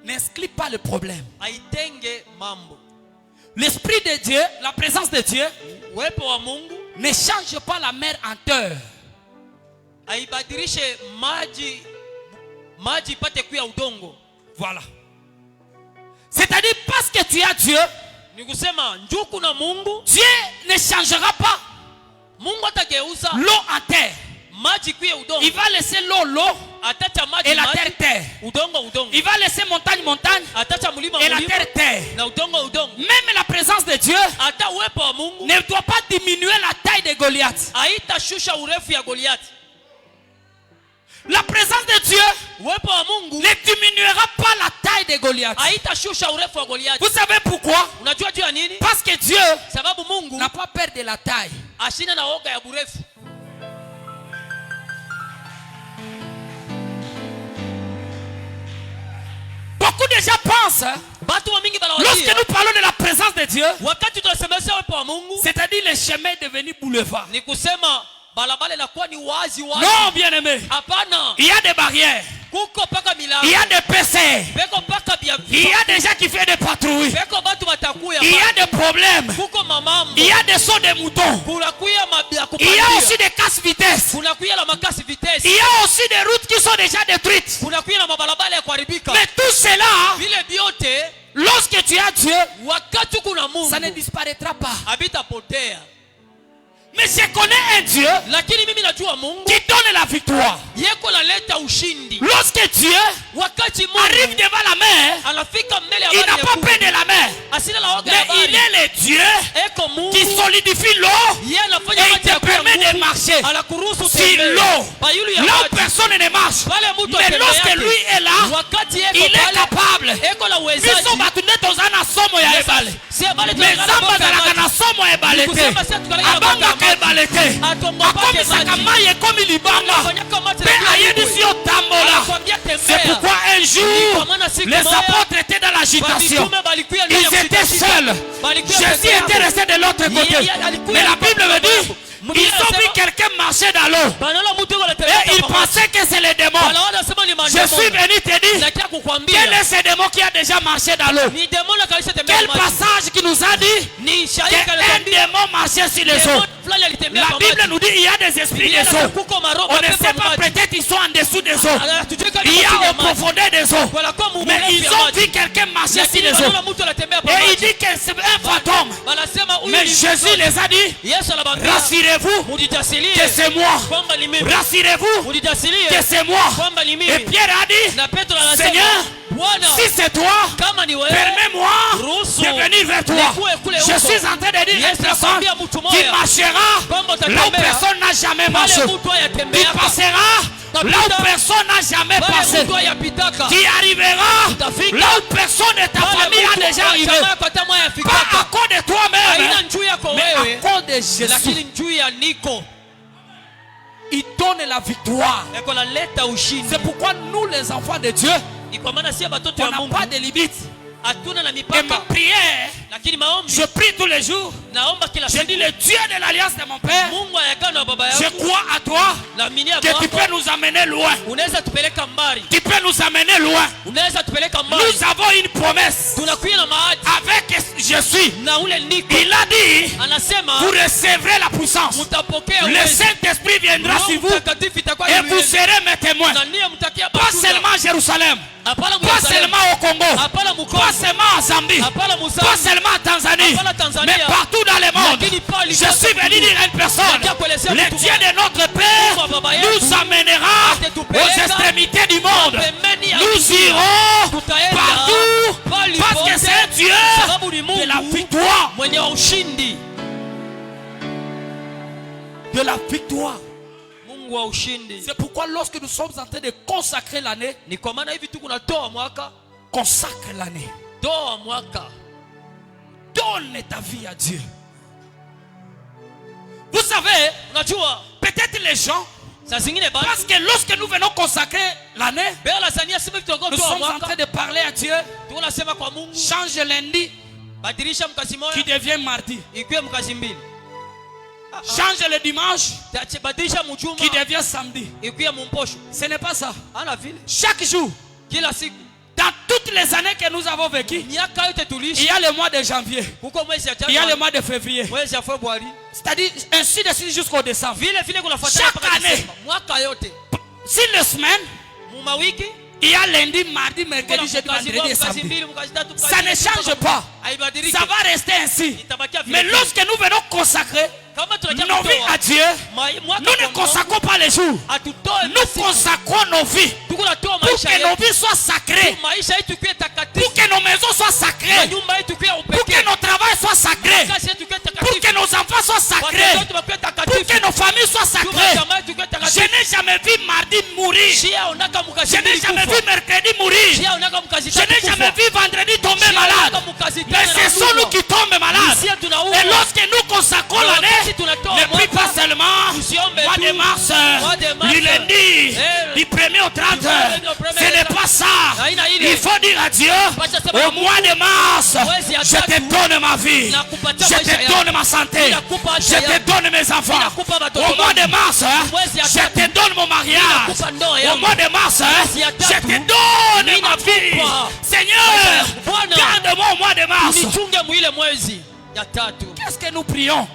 n'inscrit pas les problèmes. L'Esprit de Dieu, la présence de Dieu ne change pas la mer en terre. Voilà. C'est-à-dire parce que tu as Dieu, Dieu ne changera pas l'eau en terre. Il va laisser l'eau et la terre. Il va laisser montagne et la terre. Même la présence de Dieu ne doit pas diminuer la taille de Goliath. La présence de Dieu ne diminuera pas la taille de Goliath. Vous savez pourquoi? Parce que Dieu n'a pas peur de la taille. Beaucoup de gens pensent, lorsque nous parlons de la présence de Dieu, c'est-à-dire le chemin est devenu boulevard. Non, bien aimé. Il y a des barrières. Il y a des PC. Il y a des gens qui font des patrouilles. Il y a des problèmes. Il y a des sauts de moutons. Il y a aussi des casse-vitesses. Il y a aussi des routes qui sont déjà détruites. Mais tout cela, lorsque tu as Dieu, ça ne disparaîtra pas. Mais je connais un Dieu qui donne la victoire. Lorsque Dieu arrive devant la mer, il n'a pas peur de la mer. Mais il est le Dieu qui solidifie l'eau et il te permet de marcher sur l'eau. Là où personne ne marche. Mais lorsque lui est là, il est capable. Ils sont battus dans kana somo ya ebale. Mezamba zalaka na somo ya ebale te. Abangaka ebale te. Akomisaka mai komi libanga. Pe ayedisi otambola. C'est pourquoi un jour les apôtres étaient dans l'agitation. Ils étaient seuls. Jésus était resté de l'autre côté. Mais la Bible me dit, ils ont vu quelqu'un marcher dans l'eau. Et ils pensaient que c'est les démons. Je suis venu te dire, quel est ce démon qui a déjà marché dans l'eau? Quel passage qui nous a dit qu'un démon marchait sur les eaux? La Bible nous dit qu'il y a des esprits des eaux. On ne sait pas, peut-être ils sont en dessous des eaux. Il y a au profondeur des eaux. Mais ils ont vu quelqu'un marcher sur les eaux. Et il dit que c'est un fantôme. Mais Jésus les a dit, rassurez-vous que c'est moi. Rassurez-vous que c'est moi. Et Pierre a dit, Seigneur, si c'est toi, permets-moi de venir vers toi. Je suis en train de dire une personne qui marchera là où personne n'a jamais marché. Qui passera là où personne n'a jamais passé. Qui arrivera là où personne de ta famille a déjà arrivé. Pas à cause de toi-même, mais à cause de Jésus. Il donne la victoire. C'est pourquoi nous les enfants de Dieu, on n'a pas de limite. Et ma prière, je prie tous les jours. Je dis, le Dieu de l'alliance de mon Père, je crois à toi que tu peux nous amener loin. Tu peux nous amener loin. Nous avons une promesse avec Jésus. Il a dit, vous recevrez la puissance. Le Saint-Esprit viendra sur vous et vous serez mes témoins. Pas seulement à Jérusalem, pas seulement au Congo, pas seulement en Zambie, pas seulement en Tanzanie, mais partout dans le monde. Je suis venu dire à une personne, le Dieu de notre Père nous amènera aux extrémités du monde. Nous irons partout parce que c'est un Dieu de la victoire. De la victoire. C'est pourquoi lorsque nous sommes en train de consacrer l'année, consacre l'année. Donne ta vie à Dieu. Vous savez, peut-être les gens, parce que lorsque nous venons consacrer l'année, nous sommes en train de parler à Dieu. Change lundi qui devient mardi. Change le dimanche qui devient samedi. Ce n'est pas ça. Chaque jour, dans toutes les années que nous avons vécues, il y a le mois de janvier, il y a le mois de février, c'est-à-dire ainsi de suite jusqu'au décembre. Chaque année, si les semaines, il y a lundi, mardi, mercredi, jeudi, vendredi et samedi. Ça ne change pas. Ça va rester ainsi. Mais lorsque nous venons consacrer nos vies à Dieu, nous ne consacrons pas les jours. Nous consacrons nos vies pour que nos vies soient sacrées, pour que nos maisons soient sacrées, pour que nos travails soient sacrés, pour que nos enfants soient sacrés, pour que nos familles soient sacrées. Je n'ai jamais vu mardi mourir. Je n'ai jamais vu mercredi mourir. Je n'ai jamais vu vendredi tomber malade. Mais c'est sont nous qui tombent malades. Et lorsque nous consacrons l'année, ne prie pas seulement mois de mars, du lundi, du 1er au 30. Ce n'est pas ça. Il faut dire à Dieu, au mois de mars, je te donne ma vie, je te donne ma santé, je te donne mes enfants. Au mois de mars, je te donne mon mariage. Au mois de mars, je te donne ma vie. Seigneur, garde-moi au mois de mars. Qu'est-ce que nous prions?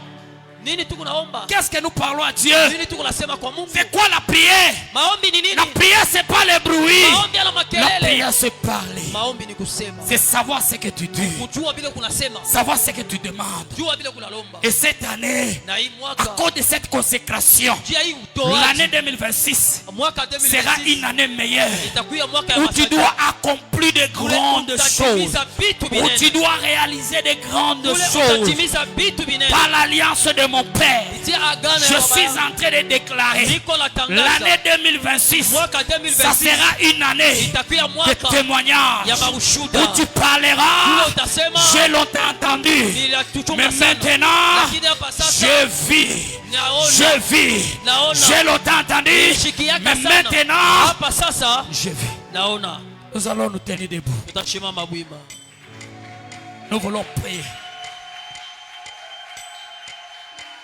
Qu'est-ce que nous parlons à Dieu? C'est quoi la prière? La prière, c'est pas le bruit. La prière, c'est parler. C'est savoir ce que tu dis, savoir ce que tu demandes. Et cette année, à cause de cette consécration, l'année 2026 sera une année meilleure où tu dois accomplir accomplir de grandes choses. Où tu dois réaliser de grandes choses. Par l'alliance de mon Père, je suis en train de déclarer l'année 2026, ça sera une année de témoignage où tu parleras. Je l'ai entendu, mais maintenant je vis. Je l'ai entendu, mais maintenant je vis. Nous allons nous tenir debout. Nous voulons prier.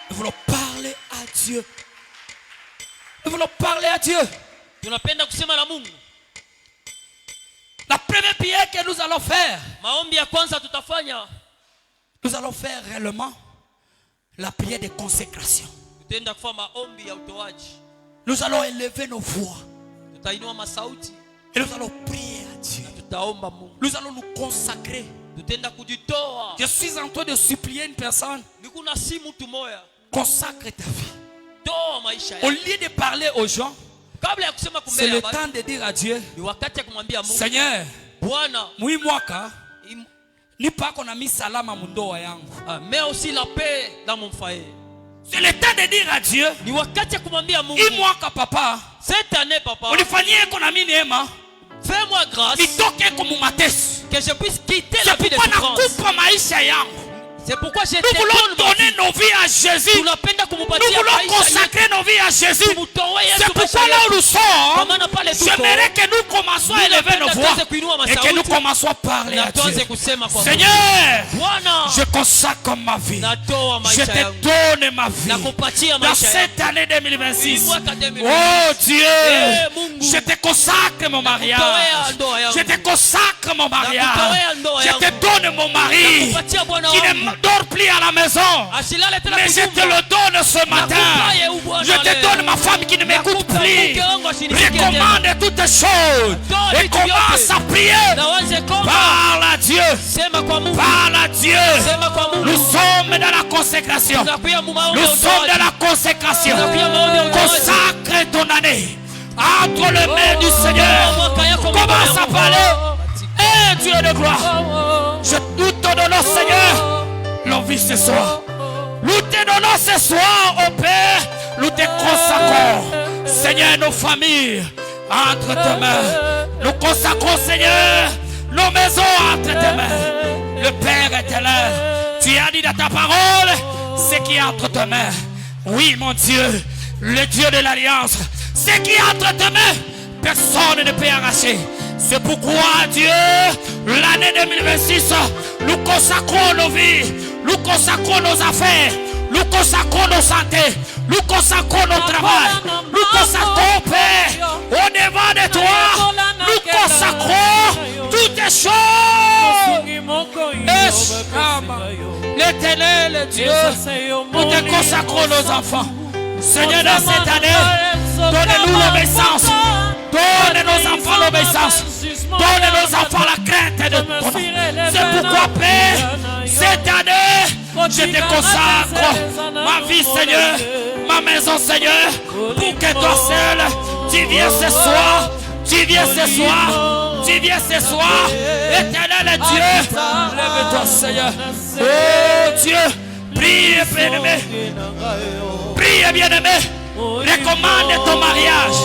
Nous voulons parler à Dieu. Nous voulons parler à Dieu. La première prière que nous allons faire, nous allons faire réellement la prière de consécration. Nous allons élever nos voix. Et nous allons prier à Dieu. Nous allons nous consacrer. Je suis en train de supplier une personne. Consacre ta vie. Au lieu de parler aux gens, c'est le temps de dire à Dieu, Seigneur, mui mwaka ni pas qu'on a mis salama mundoa yangu.
Mais aussi la paix dans mon foyer.
C'est le temps de dire à Dieu, mwaka papa,
cette année papa,
ulifanyie qu'on a mis neema,
fais-moi grâce
que
je puisse quitter la vie de souffrance. C'est pourquoi
nous voulons donner nos vies à Jésus. Nous voulons consacrer nos vies à Jésus. C'est pourquoi là où nous sommes, j'aimerais que nous commençons à élever nos voix et que nous commençons à parler à Dieu. Seigneur, je consacre ma vie. Je te donne ma vie. Dans cette année 2026, oh Dieu, je te consacre mon mariage. Je te consacre mon mariage. Je te donne mon mari qui ne dors plus à la maison, mais je te le donne ce matin. Je te donne ma femme qui ne m'écoute plus. Recommande toutes choses et commence à prier. Parle à Dieu. Parle à Dieu. Nous sommes dans la consécration. Nous sommes dans la consécration. Consacre ton année entre les mains du Seigneur. Commence à parler. Eh Dieu de gloire, nous te donnons, Seigneur, nos vies ce soir. Nous te donnons ce soir, au Père. Nous te consacrons, Seigneur, nos familles entre tes mains. Nous consacrons, Seigneur, nos maisons entre tes mains. Le Père éternel, tu as dit dans ta parole ce qui est entre tes mains. Oui, mon Dieu, le Dieu de l'Alliance, ce qui est entre tes mains, personne ne peut arracher. C'est pourquoi, Dieu, l'année 2026, nous consacrons nos vies, nous consacrons nos affaires, nous consacrons nos santé, nous consacrons nos travail, nous consacrons, Père, au devant de toi, nous consacrons toutes les choses. L'Éternel, Dieu, nous te consacrons nos enfants. Seigneur, dans cette année, donne-nous l'obéissance. Donne nos enfants l'obéissance. Donne nos enfants la crainte de ton nom. C'est pourquoi, Père, cette année, je te consacre ma vie, Seigneur, ma maison, Seigneur, pour que toi seul, tu viennes ce soir, tu viennes ce soir, tu viennes ce soir. Éternel Dieu, lève-toi, Seigneur. Oh Dieu, prie, bien-aimé. Prie, bien-aimé. Recommande ton mariage.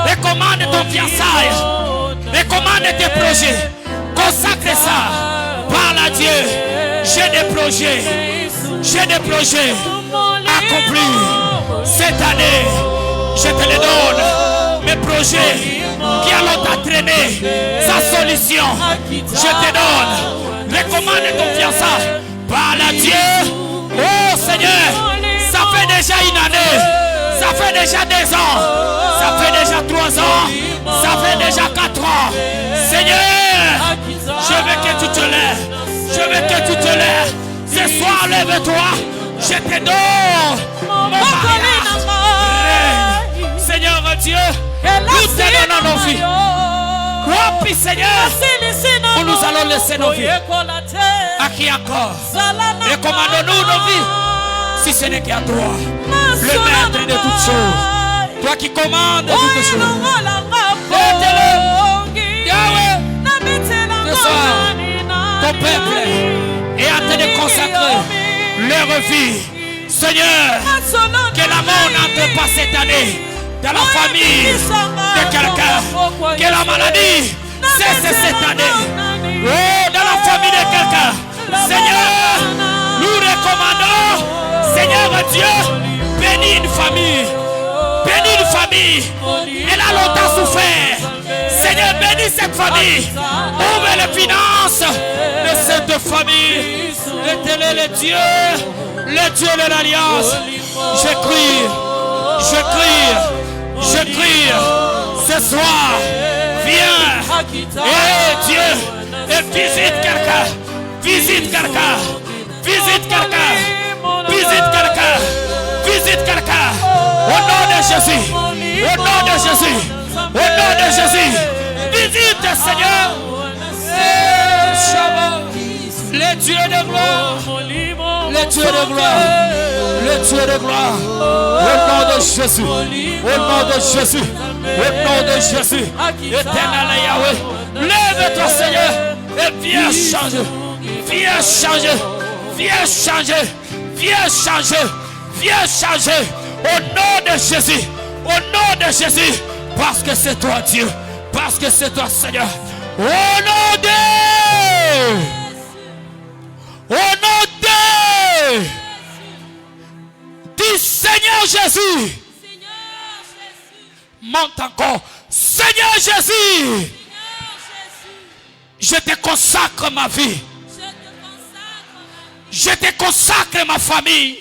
Recommande ton fiançailles. Recommande tes projets. Consacre ça. Parle à Dieu. J'ai des projets. J'ai des projets accomplis. Cette année, je te les donne. Mes projets qui allons t'entraîner. Sa solution, je te donne. Recommande ton fiançailles. Parle à Dieu. Oh Seigneur, ça fait déjà une année. Ça fait déjà 2 ans. Ça fait déjà 3 ans. Ça fait déjà 4 ans. Seigneur, je veux que tu te lèves. Je veux que tu te lèves. Ce soir, lève-toi. Je te donne mon mariage. Seigneur Dieu, nous te donnons nos vies. Oui, Seigneur, où nous allons laisser nos vies. À qui encore? Recommandons-nous nos vies. Si ce n'est qu'à toi, le maître de toutes choses, toi qui commandes toutes choses. Yahweh, soir, ton peuple est en train de consacrer leur vie. Seigneur, que la mort n'entre pas cette année dans la famille de quelqu'un. Que la maladie cesse cette année. Oh, dans la famille de quelqu'un. Seigneur, nous recommandons, Seigneur Dieu, bénis une famille. Bénis une famille. Elle a longtemps souffert. Seigneur, bénis cette famille. Ouvre les finances de cette famille. Éternel est Dieu, le Dieu de l'Alliance. Je crie ce soir. Viens, et Dieu, et visite quelqu'un. Visite quelqu'un. Visite quelqu'un. Visite quelqu'un. Visite quelqu'un. Au nom de Jésus. Au nom de Jésus. Au nom de Jésus. Visite, Seigneur. Le Dieu de gloire. Le Dieu de gloire. Le Dieu de gloire. Au nom de Jésus. Au nom de Jésus. Au nom de Jésus. Éternel Yahweh. Lève-toi, Seigneur. Et viens changer. Viens changer. Viens changer. Viens changer. Viens changer. Au nom de Jésus. Au nom de Jésus. Parce que c'est toi Dieu. Parce que c'est toi Seigneur. Au nom de du Seigneur Jésus. Monte encore. Seigneur Jésus. Je te consacre ma vie. Je te consacre ma famille.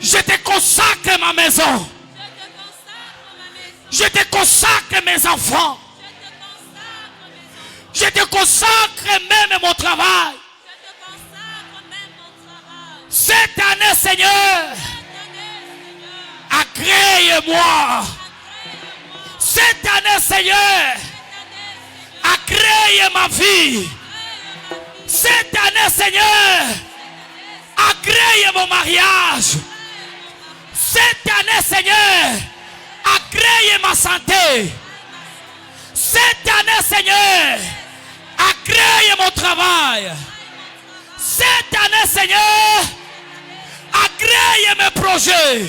Je te consacre ma maison. Je te consacre mes enfants. Je te consacre même mon travail. Cette année, Seigneur, agrée-moi. Cette année, Seigneur, agrée ma vie. Cette année, Seigneur, agrée mon mariage. Cette année, Seigneur, agrée ma santé. Cette année, Seigneur, agrée mon travail. Cette année, Seigneur, agrée mes projets.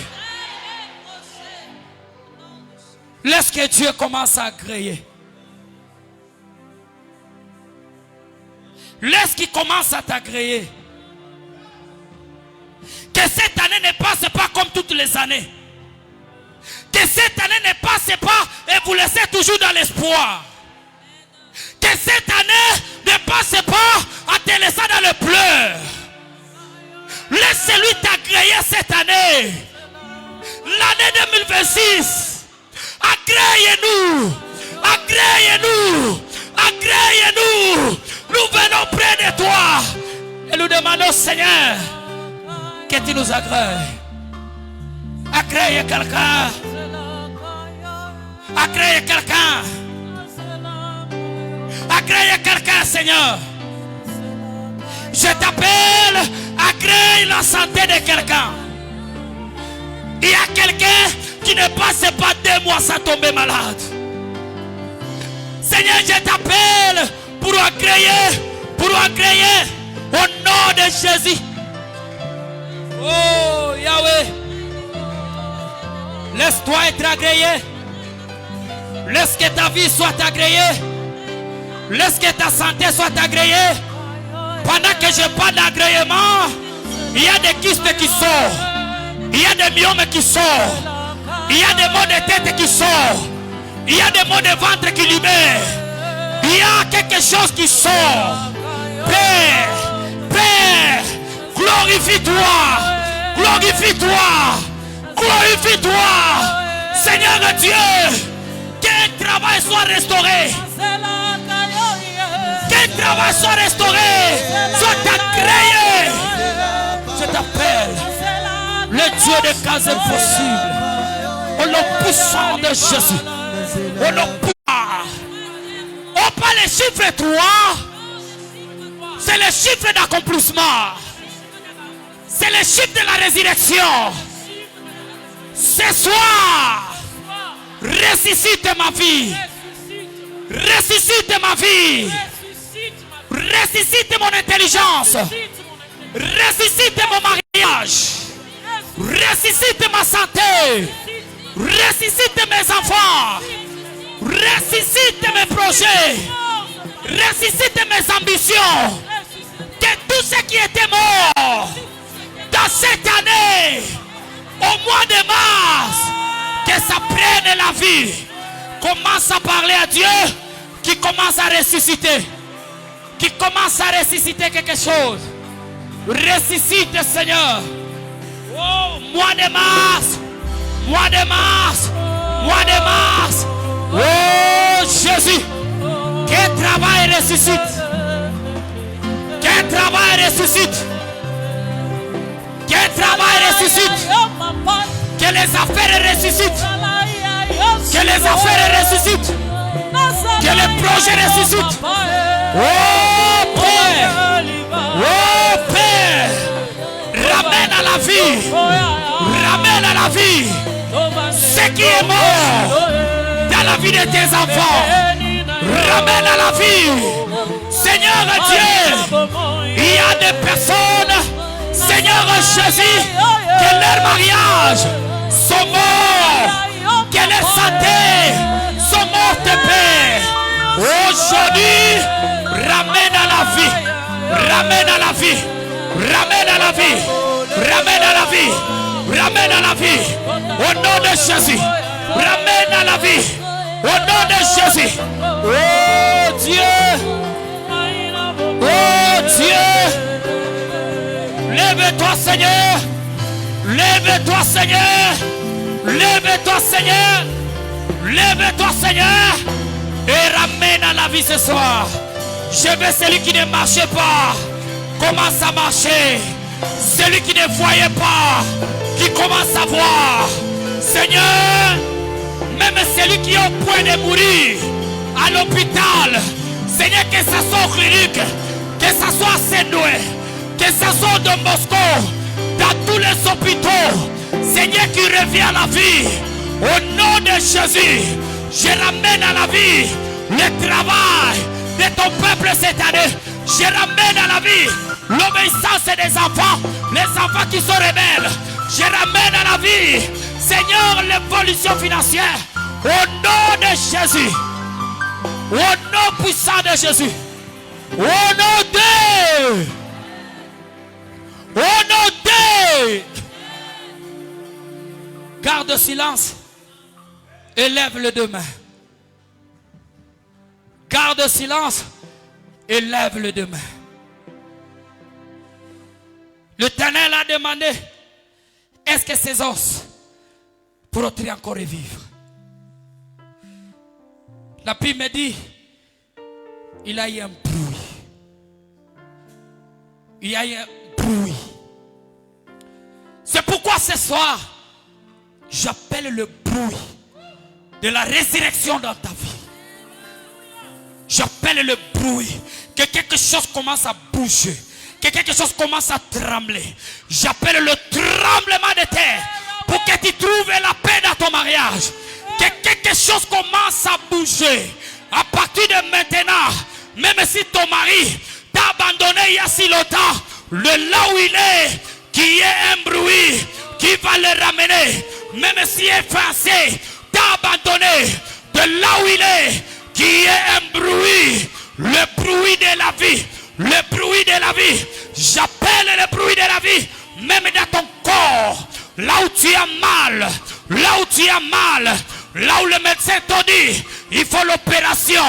Laisse que Dieu commence à agréer. Laisse qu'il commence à t'agréer. Que cette année ne passe pas comme toutes les années. Que cette année ne passe pas et vous laissez toujours dans l'espoir. Que cette année ne passe pas en te laissant dans le pleur. Laisse-lui t'agréer cette année. L'année 2026. Agrée-nous. Agrée-nous. Agrée-nous. Nous venons près de toi. Et nous demandons, Seigneur, que tu nous agrées. Agrée quelqu'un. Agrée quelqu'un. Agrée quelqu'un, Seigneur. Je t'appelle, agrée la santé de quelqu'un. Il y a quelqu'un qui ne passe pas 2 mois sans tomber malade. Seigneur, je t'appelle pour agréer au nom de Jésus. Oh Yahweh, laisse-toi être agréé. Laisse que ta vie soit agréée. Laisse que ta santé soit agréée. Pendant que je parle d'agrément, il y a des kystes qui sortent. Il y a des myomes qui sortent. Il y a des maux de tête qui sortent. Il y a des maux de ventre qui libèrent. Il y a quelque chose qui sort. Père, Père, glorifie-toi. Glorifie-toi. Glorifie-toi. Seigneur Dieu, qu'un travail soit restauré. Qu'un travail soit restauré. Soit agréé. Je t'appelle le Dieu des cas impossibles. Au nom puissant de Jésus. Au nom puissant. Oh, pas les chiffres 3. C'est les chiffres d'accomplissement. C'est les chiffres de la résurrection. Ce soir, ressuscite ma vie. Ressuscite ma vie. Ressuscite mon intelligence. Ressuscite mon mariage. Ressuscite ma santé. Ressuscite mes enfants. Ressuscite mes projets. Ressuscite mes ambitions. Que tout ce qui était mort dans cette année, au mois de mars, que ça prenne la vie. Commence à parler à Dieu qui commence à ressusciter. Qui commence à ressusciter quelque chose. Ressuscite, Seigneur. Oh, mois de mars. Mois de mars. Mois de mars. Oh, Jésus. Quel travail ressuscite. Quel travail ressuscite. Quel travail ressuscite. Que les affaires ressuscitent. Que les affaires ressuscitent. Que les projets ressuscitent. Oh Père. Oh Père. Ramène à la vie. Ramène à la vie ce qui est mort dans la vie de tes enfants. Ramène à la vie. Seigneur Dieu, il y a des personnes, Seigneur Jésus, que leur mariage sont morts, que les santé sont mortes, Père. Aujourd'hui, ramène à la vie. Ramène à la vie. Ramène à la vie. Ramène à la vie. Ramène à la vie. Au nom de Jésus. Ramène à la vie. Au nom de Jésus. Oh Dieu. Oh Dieu. Lève-toi Seigneur. Lève-toi Seigneur. Lève-toi Seigneur. Lève-toi Seigneur. Et ramène à la vie ce soir. Je veux celui qui ne marchait pas. Commence à marcher. Celui qui ne voyait pas, qui commence à voir. Seigneur, même celui qui est au point de mourir à l'hôpital, Seigneur, que ça soit au clinique, que ça soit à Saint-Doué, que ça soit de Moscou, dans tous les hôpitaux, Seigneur, qui revient à la vie. Au nom de Jésus, je ramène à la vie le travail de ton peuple cette année. Je ramène à la vie l'obéissance des enfants, les enfants qui sont rebelles. Je ramène à la vie, Seigneur, l'évolution financière. Au nom de Jésus. Au nom puissant de Jésus. Au nom de. Au nom de. Garde silence. Et lève les deux mains. Garde silence. Et lève les deux mains. L'Éternel a demandé, est-ce que ces os pourraient encore revivre? La Bible me dit, il y a eu un bruit. Il y a eu un bruit. C'est pourquoi ce soir, j'appelle le bruit de la résurrection dans ta vie. J'appelle le bruit que quelque chose commence à bouger. Que quelque chose commence à trembler. J'appelle le tremblement de terre pour que tu trouves la paix dans ton mariage. Que quelque chose commence à bouger. À partir de maintenant, même si ton mari t'a abandonné il y a si longtemps, là où il est, qu'il y ait un bruit qui va le ramener. Même si effacé, t'a abandonné, de là où il est, qu'il y ait un bruit. Le bruit de la vie. Le bruit de la vie. J'appelle le bruit de la vie. Même dans ton corps. Là où tu as mal. Là où tu as mal. Là où le médecin t'a dit, il faut l'opération.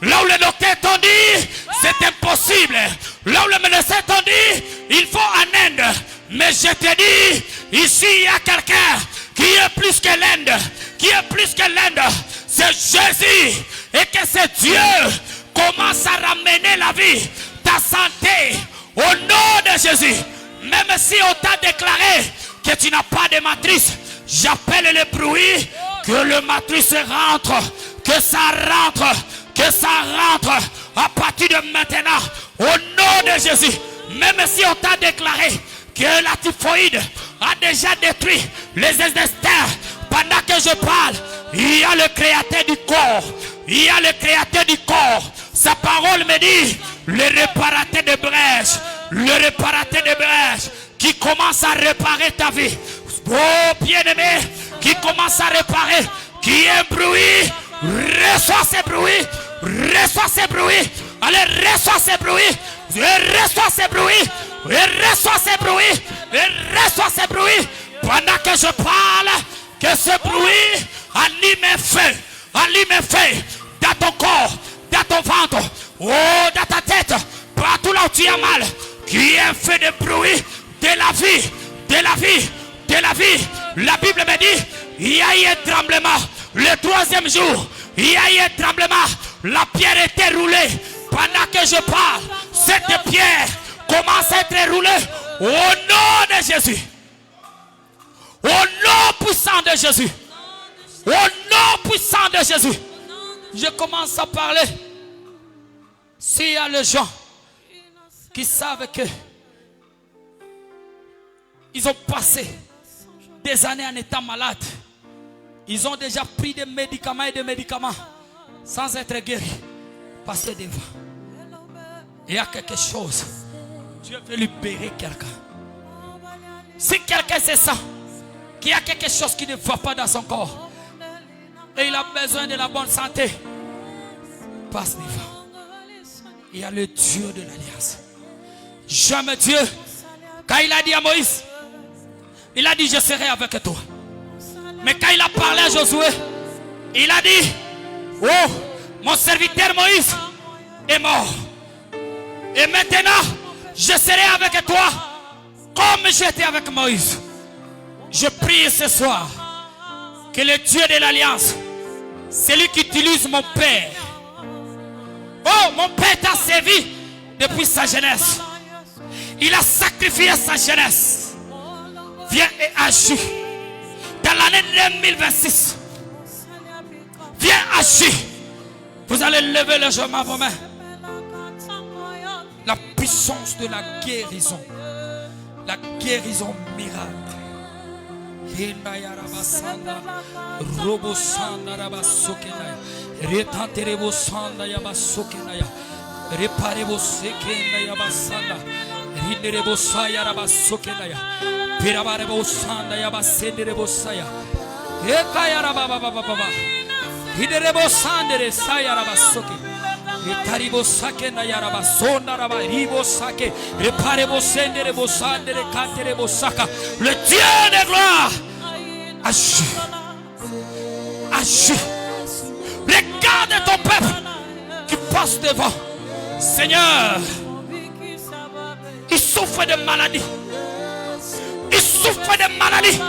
Là où le docteur t'a dit, c'est impossible. Là où le médecin t'a dit, il faut en Inde. Mais je te dis, ici il y a quelqu'un qui est plus que l'Inde. Qui est plus que l'Inde. C'est Jésus. Et que c'est Dieu commence à ramener la vie. Ta santé, au nom de Jésus. Même si on t'a déclaré que tu n'as pas de matrice, j'appelle le bruit que le matrice rentre, que ça rentre, que ça rentre à partir de maintenant, au nom de Jésus. Même si on t'a déclaré que la typhoïde a déjà détruit les intestins, pendant que je parle, il y a le créateur du corps il y a le créateur du corps. Sa parole me dit, le réparateur de brèches, le réparateur de brèches, qui commence à réparer ta vie. Oh bien-aimé, qui commence à réparer, qui est bruit, reçois ces bruits, reçois ces bruits. Allez, reçois ces bruits, reçois ces bruits, reçois ces bruits, reçois ces bruits. Pendant que je parle, que ce bruit allume un feu dans ton corps, dans ton ventre, oh, dans ta tête, partout là où tu as mal, qui est un feu de bruit de la vie, de la vie, de la vie. La Bible me dit, il y a eu un tremblement. Le troisième jour, il y a eu un tremblement. La pierre était roulée. Pendant que je parle, cette pierre commence à être roulée au nom de Jésus. Au nom puissant de Jésus. Au nom puissant de Jésus. Je commence à parler. S'il y a les gens qui savent que ils ont passé des années en étant malades, ils ont déjà pris des médicaments et des médicaments sans être guéris. Passez devant. Il y a quelque chose. Dieu veut libérer quelqu'un. Si quelqu'un se sent qu'il y a quelque chose qui ne va pas dans son corps et il a besoin de la bonne santé, passe devant. Il y a le Dieu de l'Alliance. J'aime Dieu. Quand il a dit à Moïse, il a dit je serai avec toi. Mais quand il a parlé à Josué, il a dit, oh, mon serviteur Moïse est mort. Et maintenant, je serai avec toi comme j'étais avec Moïse. Je prie ce soir que le Dieu de l'Alliance, celui qui utilise mon Père. Oh, mon Père t'a servi depuis sa jeunesse. Il a sacrifié sa jeunesse. Viens et agis. Dans l'année 2026. Viens agir. Vous allez lever les jambes à vos mains. La puissance de la guérison. La guérison miracle. Le Dieu de gloire agit. Agis. Regarde ton peuple qui passe devant. Seigneur, il souffre de maladie. Il souffre de maladie.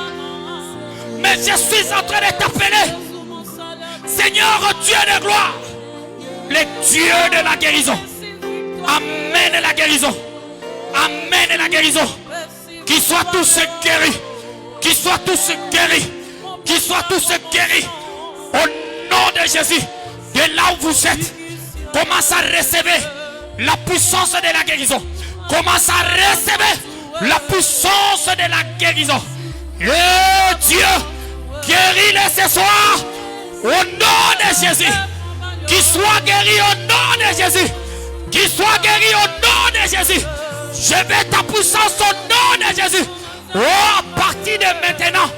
Mais je suis en train de t'appeler, Seigneur Dieu de gloire, le Dieu de la guérison. Amène la guérison. Amène la guérison. Qu'ils soient tous guéris. Qu'ils soient tous guéris. Qu'ils soient tous guéris. Au nom de Jésus. De là où vous êtes, commence à recevoir la puissance de la guérison. Commence à recevoir la puissance de la guérison. Et Dieu, guéris-les ce soir. Au nom de Jésus. Qu'ils soient guéris au nom de Jésus. Qu'ils soient guéris au nom de Jésus. Je vais ta puissance au nom de Jésus. Oh, à partir de maintenant,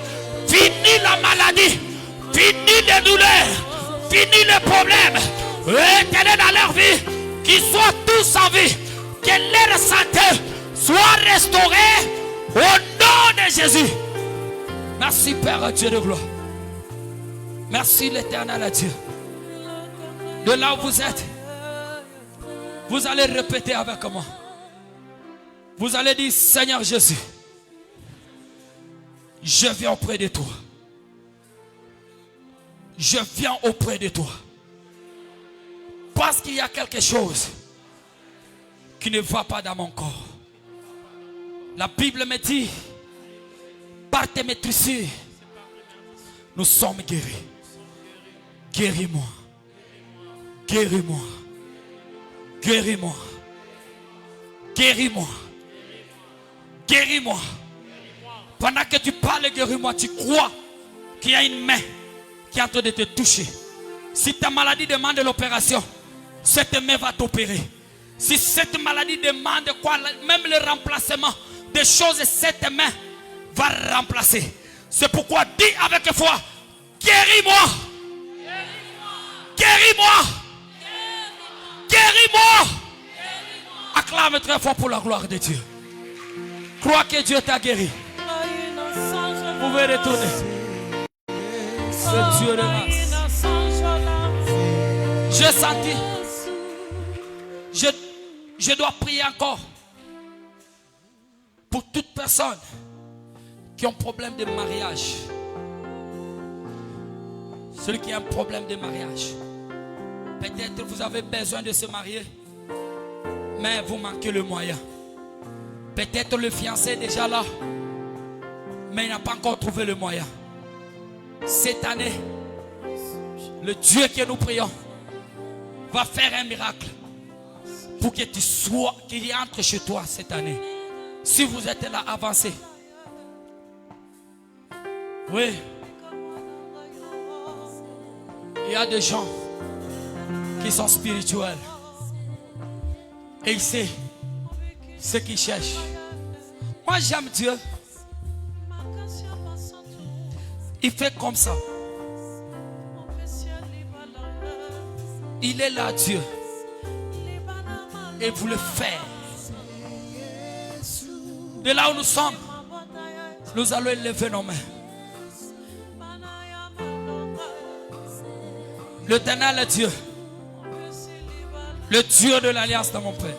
finis la maladie, finis les douleurs, finis les problèmes. Éternel dans leur vie, qu'ils soient tous en vie, que leur santé soit restaurée au nom de Jésus. Merci Père Dieu de gloire. Merci l'Éternel Dieu. De là où vous êtes, vous allez répéter avec moi. Vous allez dire, Seigneur Jésus, je viens auprès de toi. Je viens auprès de toi. Parce qu'il y a quelque chose qui ne va pas dans mon corps. La Bible me dit, par tes maîtrisures, nous sommes guéris. Guéris-moi. Guéris-moi. Guéris-moi. Guéris-moi. Guéris-moi. Pendant que tu parles, guéris-moi, tu crois qu'il y a une main qui est en train de te toucher. Si ta maladie demande l'opération, cette main va t'opérer. Si cette maladie demande quoi, même le remplacement des choses, cette main va remplacer. C'est pourquoi dis avec foi, guéris-moi. Guéris-moi. Guéris-moi. Acclame très fort pour la gloire de Dieu. Crois que Dieu t'a guéri. Vous pouvez retourner. Le Dieu de grâce. J'ai senti. Je dois prier encore pour toute personne qui a un problème de mariage. Celui qui a un problème de mariage. Peut-être vous avez besoin de se marier, mais vous manquez le moyen. Peut-être le fiancé est déjà là, mais il n'a pas encore trouvé le moyen. Cette année, le Dieu que nous prions va faire un miracle pour que tu sois, qu'il entre chez toi cette année. Si vous êtes là, avancez. Oui. Il y a des gens qui sont spirituels. Et il sait ce qu'ils cherchent. Moi j'aime Dieu. Il fait comme ça. Il est là, Dieu. Et vous le faites. De là où nous sommes, nous allons élever nos mains. L'Éternel est Dieu. Le Dieu de l'alliance de mon Père.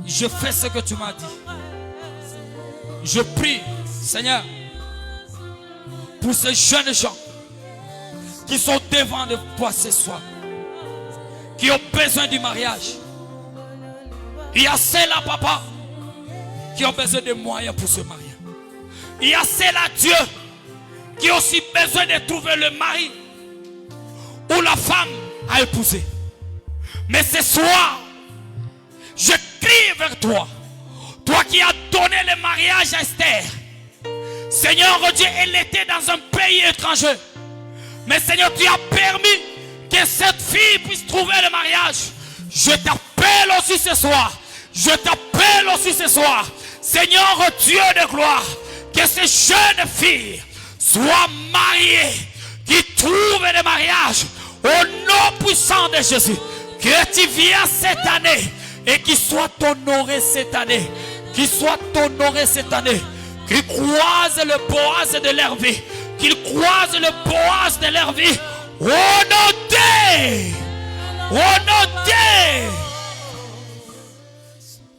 Je fais ce que tu m'as dit. Je prie, Seigneur, pour ces jeunes gens qui sont devant de toi ce soir, qui ont besoin du mariage. Il y a ceux-là, papa, qui ont besoin de moyens pour se marier. Il y a ceux-là, Dieu, qui ont aussi besoin de trouver le mari ou la femme à épouser. Mais ce soir, je crie vers toi, toi qui as donné le mariage à Esther. Seigneur Dieu, elle était dans un pays étranger. Mais Seigneur, tu as permis que cette fille puisse trouver le mariage. Je t'appelle aussi ce soir. Je t'appelle aussi ce soir. Seigneur Dieu de gloire, que ces jeunes filles soient mariées, qui trouvent le mariage au nom puissant de Jésus. Que tu viennes cette année et qu'il soit honoré cette année. Qu'il soit honoré cette année. Qu'ils croisent le Boaz de leur vie. Qu'ils croisent le Boaz de leur vie. Au nom de... Au nom de...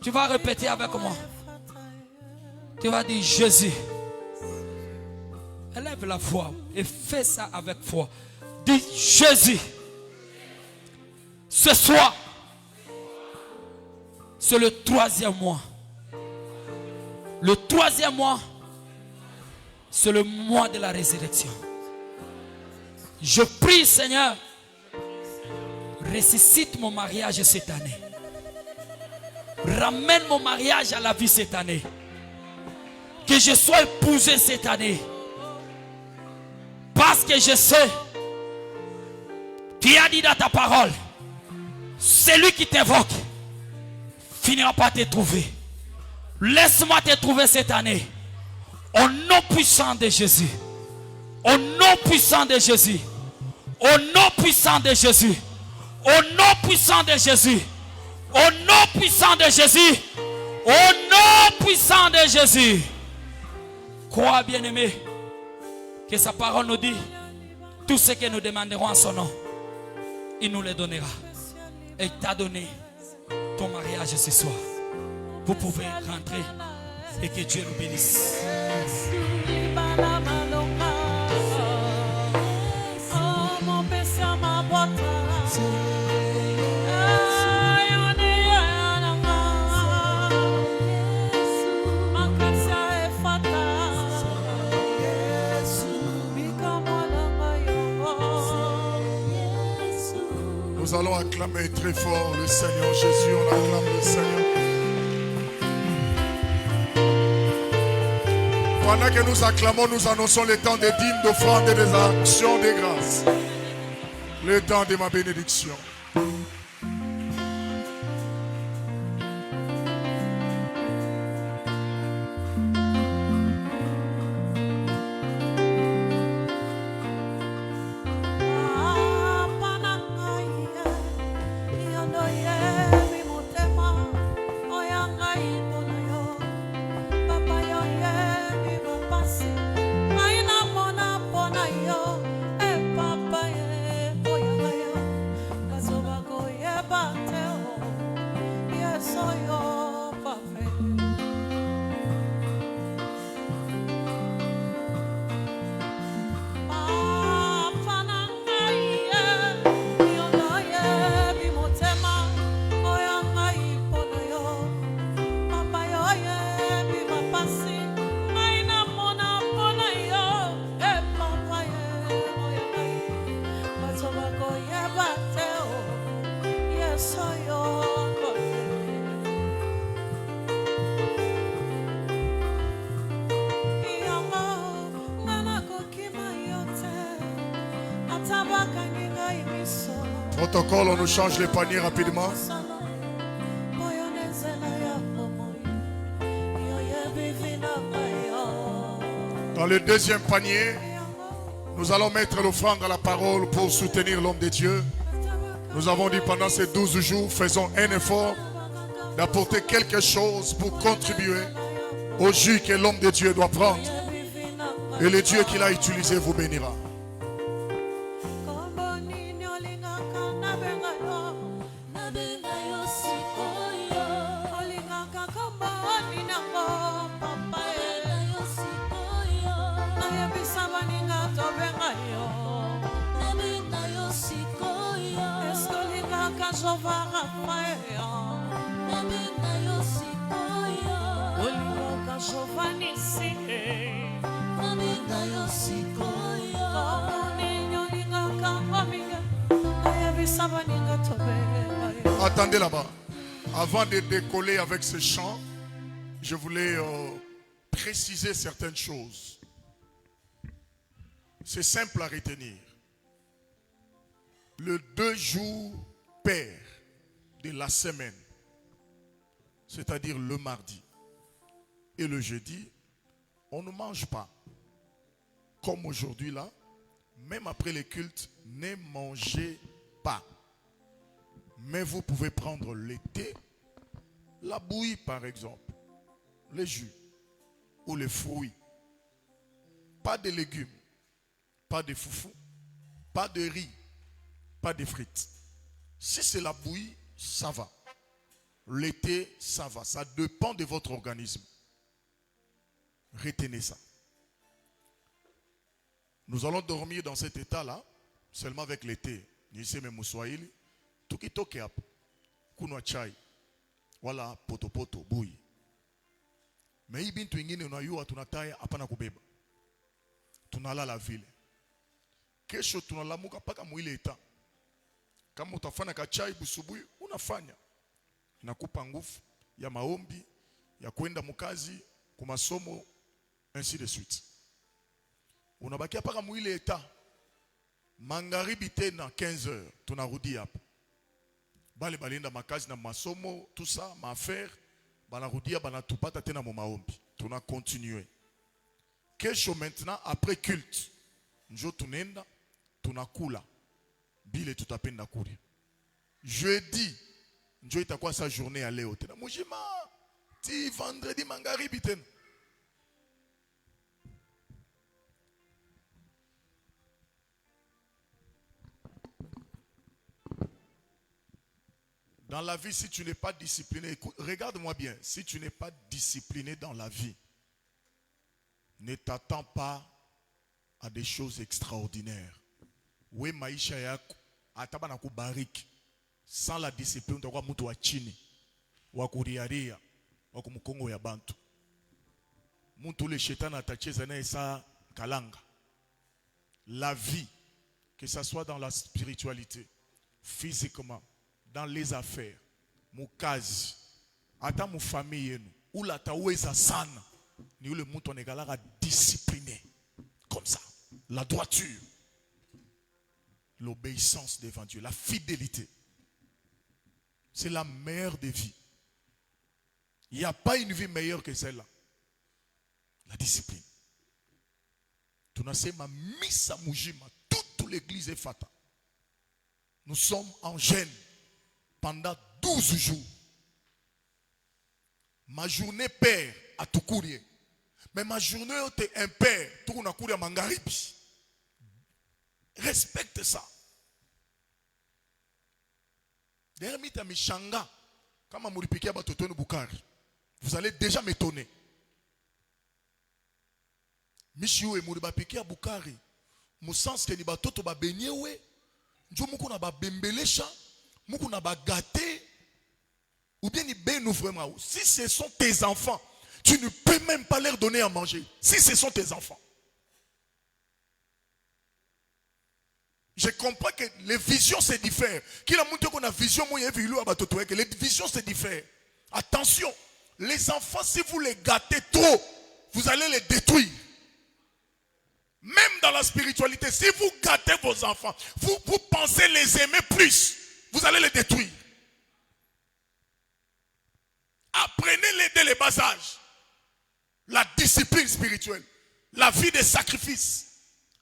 Tu vas répéter avec moi. Tu vas dire Jésus. Élève la voix et fais ça avec foi. Dis Jésus. Ce soir, c'est le 3e mois. Le 3e mois, c'est le mois de la résurrection. Je prie, Seigneur, ressuscite mon mariage cette année. Ramène mon mariage à la vie cette année. Que je sois épousé cette année. Parce que je sais, tu as dit dans ta parole, celui qui t'invoque finira par te trouver. Laisse-moi te trouver cette année. Au nom puissant de Jésus. Au nom puissant de Jésus. Au nom puissant de Jésus. Au nom puissant de Jésus. Au nom puissant de Jésus. Au nom puissant de Jésus. Crois, bien-aimé, que sa parole nous dit, tout ce que nous demanderons en son nom, il nous le donnera. Et il t'a donné ton mariage ce soir. Vous pouvez rentrer et que Dieu nous bénisse.
Nous allons acclamer très fort le Seigneur Jésus. On acclame le Seigneur. Pendant que nous acclamons, nous annonçons les temps des dîmes, d'offrandes et des actions de grâce. Le temps de ma bénédiction. Protocole, on nous change les paniers rapidement. Dans le deuxième panier, nous allons mettre l'offrande à la parole pour soutenir l'homme de Dieu. Nous avons dit pendant ces 12 jours, faisons un effort d'apporter quelque chose pour contribuer au jus que l'homme de Dieu doit prendre. Et le Dieu qu'il a utilisé vous bénira. Attendez là-bas. Avant de décoller avec ce chant, je voulais préciser certaines choses. C'est simple à retenir. Le 2 jours pair de la semaine, c'est-à-dire le mardi et le jeudi, on ne mange pas. Comme aujourd'hui là, même après les cultes, ne mangez pas. Mais vous pouvez prendre le thé, la bouillie par exemple, les jus ou les fruits. Pas de légumes, pas de foufou, pas de riz, pas de frites. Si c'est la bouillie, ça va. Le thé, ça va. Ça dépend de votre organisme. Retenez ça. Nous allons dormir dans cet état-là, seulement avec le thé. Nise me muswahili. Tukitoke hapo. Kunwa chai. Wala poto bui. Mais hii bintu ingine unayua tunataya hapana kubeba. Tunalala vile. Kesho tunalamuka paka mwile eta. Kama utafanya kachai busubuhi unafanya. Inakupa nguvu ya maombi, ya kwenda mkazi, kumasomo, ainsi de suite. Unabakia paka mwile eta. Mangaribi tena 15h tunarudi hapa. Bale balenda makazi na masomo, tout ça, ma affaire, banarudia banatupata tena mu maombi. Tuna continuer. Kesho maintenant après culte, njo tunenda, tunakula. Bile tutapenda kuri. Jeudi, njo itakuwa sa journée à leo tena. Mujima, ti vendredi mangaribi tena. Dans la vie, si tu n'es pas discipliné, écoute, regarde-moi bien, si tu n'es pas discipliné dans la vie, ne t'attends pas à des choses extraordinaires. Oui, maisha yako, ataba na kubariki. Sans la discipline, utakuwa mtu wa chini, wa kuriaria, wa kumkongo ya bantu. Mtu ule shetani atacheza naye saa kalanga. La vie, que ce soit dans la spiritualité, physiquement, dans les affaires, mukazi, ata mu famille yenu, ula taweza sana, ni ule mtu anegalaka discipliné, comme ça, la droiture. l'obéissance devant Dieu, la fidélité. C'est la meilleure des vies. Il n'y a pas une vie meilleure que celle-là. La discipline. Tunasema misa mujima, toute l'église est fata. Nous sommes en jeûne pendant 12 jours. Ma journée père à tout courir. Mais ma journée est impair, tout na courir mangaribi. Respecte ça. D'ailleurs, mita mishanga, kama muripikia batoto Bukari, vous allez déjà m'étonner. Mishiou et muribapikia Bukari, mu sens que ni batoto ba benyewe, njo muko na ba bembelesha, muko na ba gâté, ou bien ni benou vraiment. Si ce sont tes enfants, tu ne peux même pas leur donner à manger. Si ce sont tes enfants. Je comprends que les visions se diffèrent. Qu'il a montré qu'on a vision, que les visions se diffèrent. Attention, les enfants, si vous les gâtez trop, vous allez les détruire. Même dans la spiritualité, si vous gâtez vos enfants, vous pensez les aimer plus, vous allez les détruire. Apprenez-les dès le bas âge. La discipline spirituelle, la vie de sacrifice.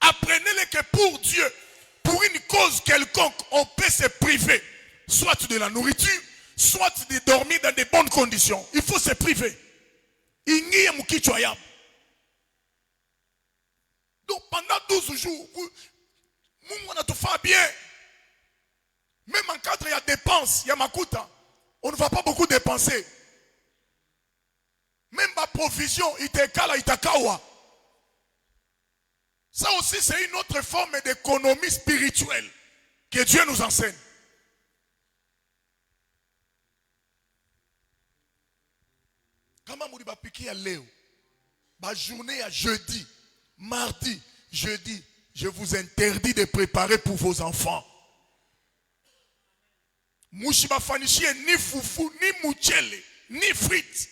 Apprenez-les que pour Dieu, pour une cause quelconque, on peut se priver, soit de la nourriture, soit de dormir dans de bonnes conditions. Il faut se priver. Donc pendant 12 jours, on a tout fait bien. Même en cadre, il y a dépenses, il y a makuta. On ne va pas beaucoup dépenser. Même ma provision, itekala, itakawa. Ça aussi, c'est une autre forme d'économie spirituelle que Dieu nous enseigne. Kama muriba piki ya leo, ba journée à jeudi, mardi, jeudi, je vous interdis de préparer pour vos enfants. Mushiba fanishie ni fufu, ni mouchele, ni frites.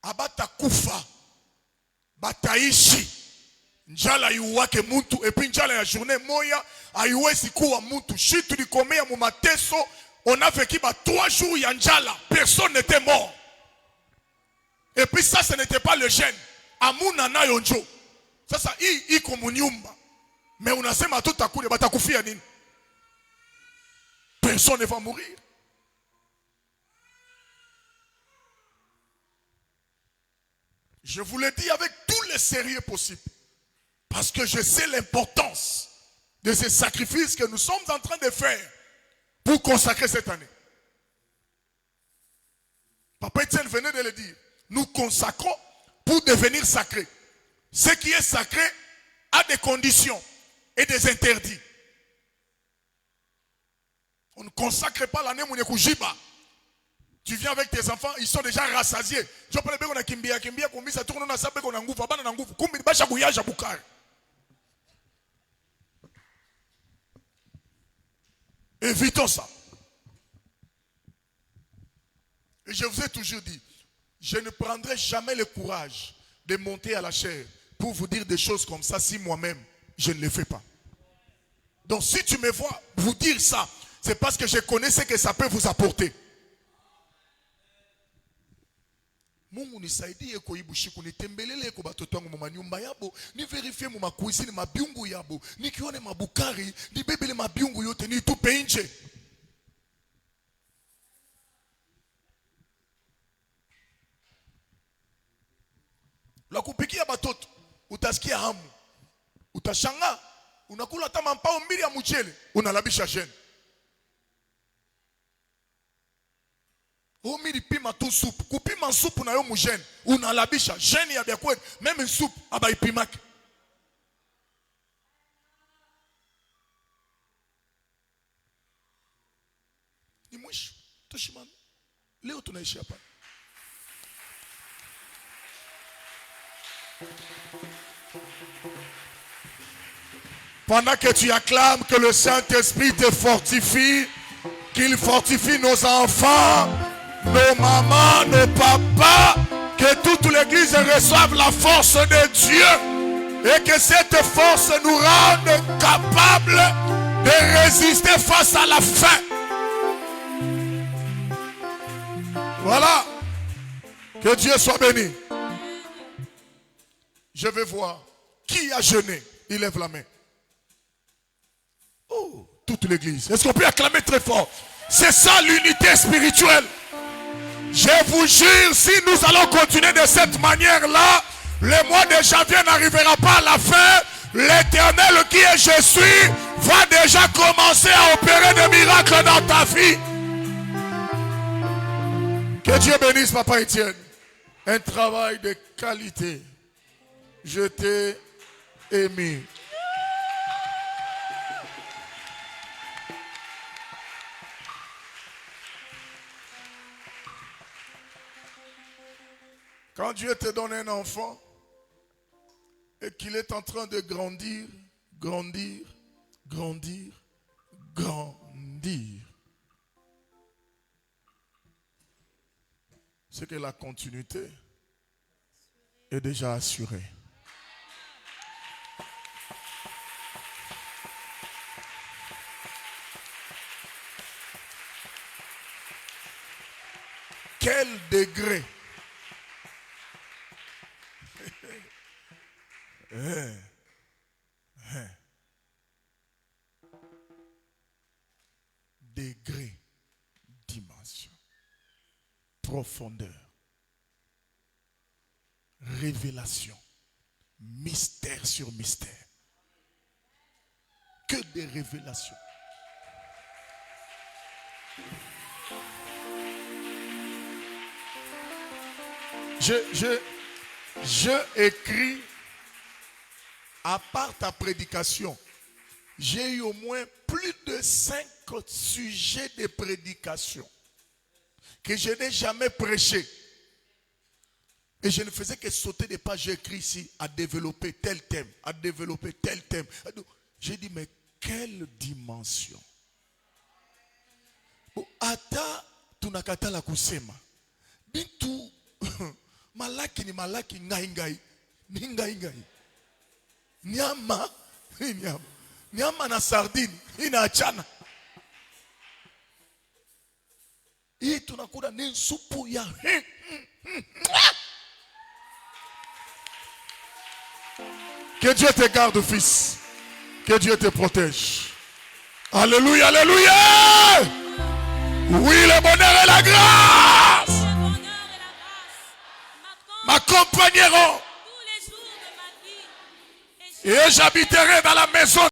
Abata kufa, bataishi. Njala yuwake muntu, et puis njala ya journée moya, ayuwezi kuwa muntu. Si tu likomea mu mateso, on a vécu 3 jours ya njala, personne n'était mort. Et puis ça, ce n'était pas le jeûne. Amuna na yonjo. Sasa hii iko munyumba. Mais unasema tout akule batakufia nini? Personne ne va mourir. Je vous le dis avec tout le sérieux possible. Parce que je sais l'importance de ces sacrifices que nous sommes en train de faire pour consacrer cette année. Papa Etienne venait de le dire. Nous consacrons pour devenir sacrés. Ce qui est sacré a des conditions et des interdits. On ne consacre pas l'année Mounekujiba. Tu viens avec tes enfants, ils sont déjà rassasiés. Je peux les dire kimbia kimbia kumbi ça tourne na sabe kona nguvu abana na nguvu kumbi basha kuyaja Bukari. Évitons ça. Et je vous ai toujours dit, je ne prendrai jamais le courage de monter à la chair pour vous dire des choses comme ça si moi-même je ne les fais pas. Donc si tu me vois vous dire ça, c'est parce que je connais ce que ça peut vous apporter. Mungu nisaidie kuibushiku nitembelele kwa batoto wangu mwa nyumba yabo ni verifie mu makuisi ni mabiungu yabo nikione mabukari ni bebele mabiungu yote ni tupe nje. La kupikia batoto utasikia hamu utashanga unakula kama mpao mbili ya mchele unalabisha jeune. Omi pima tu soupe. Kupima soupe na yo mujene. Unalabisha. Jene ya biakwe. Même soupe. Aba ipimake. Ni mwisho. Toshimami. Leo tunaishi hapa. Pendant que tu acclames que le Saint-Esprit te fortifie, qu'il fortifie nos enfants, nos mamans, nos papas, que toute l'église reçoive la force de Dieu. Et que cette force nous rende capables de résister face à la faim. Voilà. Que Dieu soit béni. Je vais voir. Qui a jeûné? Il lève la main. Oh, toute l'église. Est-ce qu'on peut acclamer très fort? C'est ça l'unité spirituelle. Je vous jure, si nous allons continuer de cette manière-là, le mois de janvier n'arrivera pas à la fin. L'Éternel qui est je suis va déjà commencer à opérer des miracles dans ta vie. Que Dieu bénisse Papa Étienne. Un travail de qualité. Je t'ai aimé. Quand Dieu te donne un enfant et qu'il est en train de grandir, grandir, grandir, grandir, c'est que la continuité est déjà assurée. Quel degré? Degré, dimension, profondeur, révélation, mystère sur mystère. Que des révélations. Je écris, à part ta prédication, j'ai eu au moins plus de 5 sujets de prédication que je n'ai jamais prêché. Et je ne faisais que sauter des pages. J'ai écrit ici à développer tel thème, à développer tel thème. J'ai dit, mais quelle dimension. Ata tunakata la kusema. Bintu malaki ni malaki ngai ngai. Ni ngai ngai. Nyama, nyama na sardine, inaachana. Hii tunakula ni supu ya Que Dieu te garde, fils. Que Dieu te protège. Alléluia, alléluia. Oui, le bonheur et la grâce m'accompagneront. Et j'habiterai dans la maison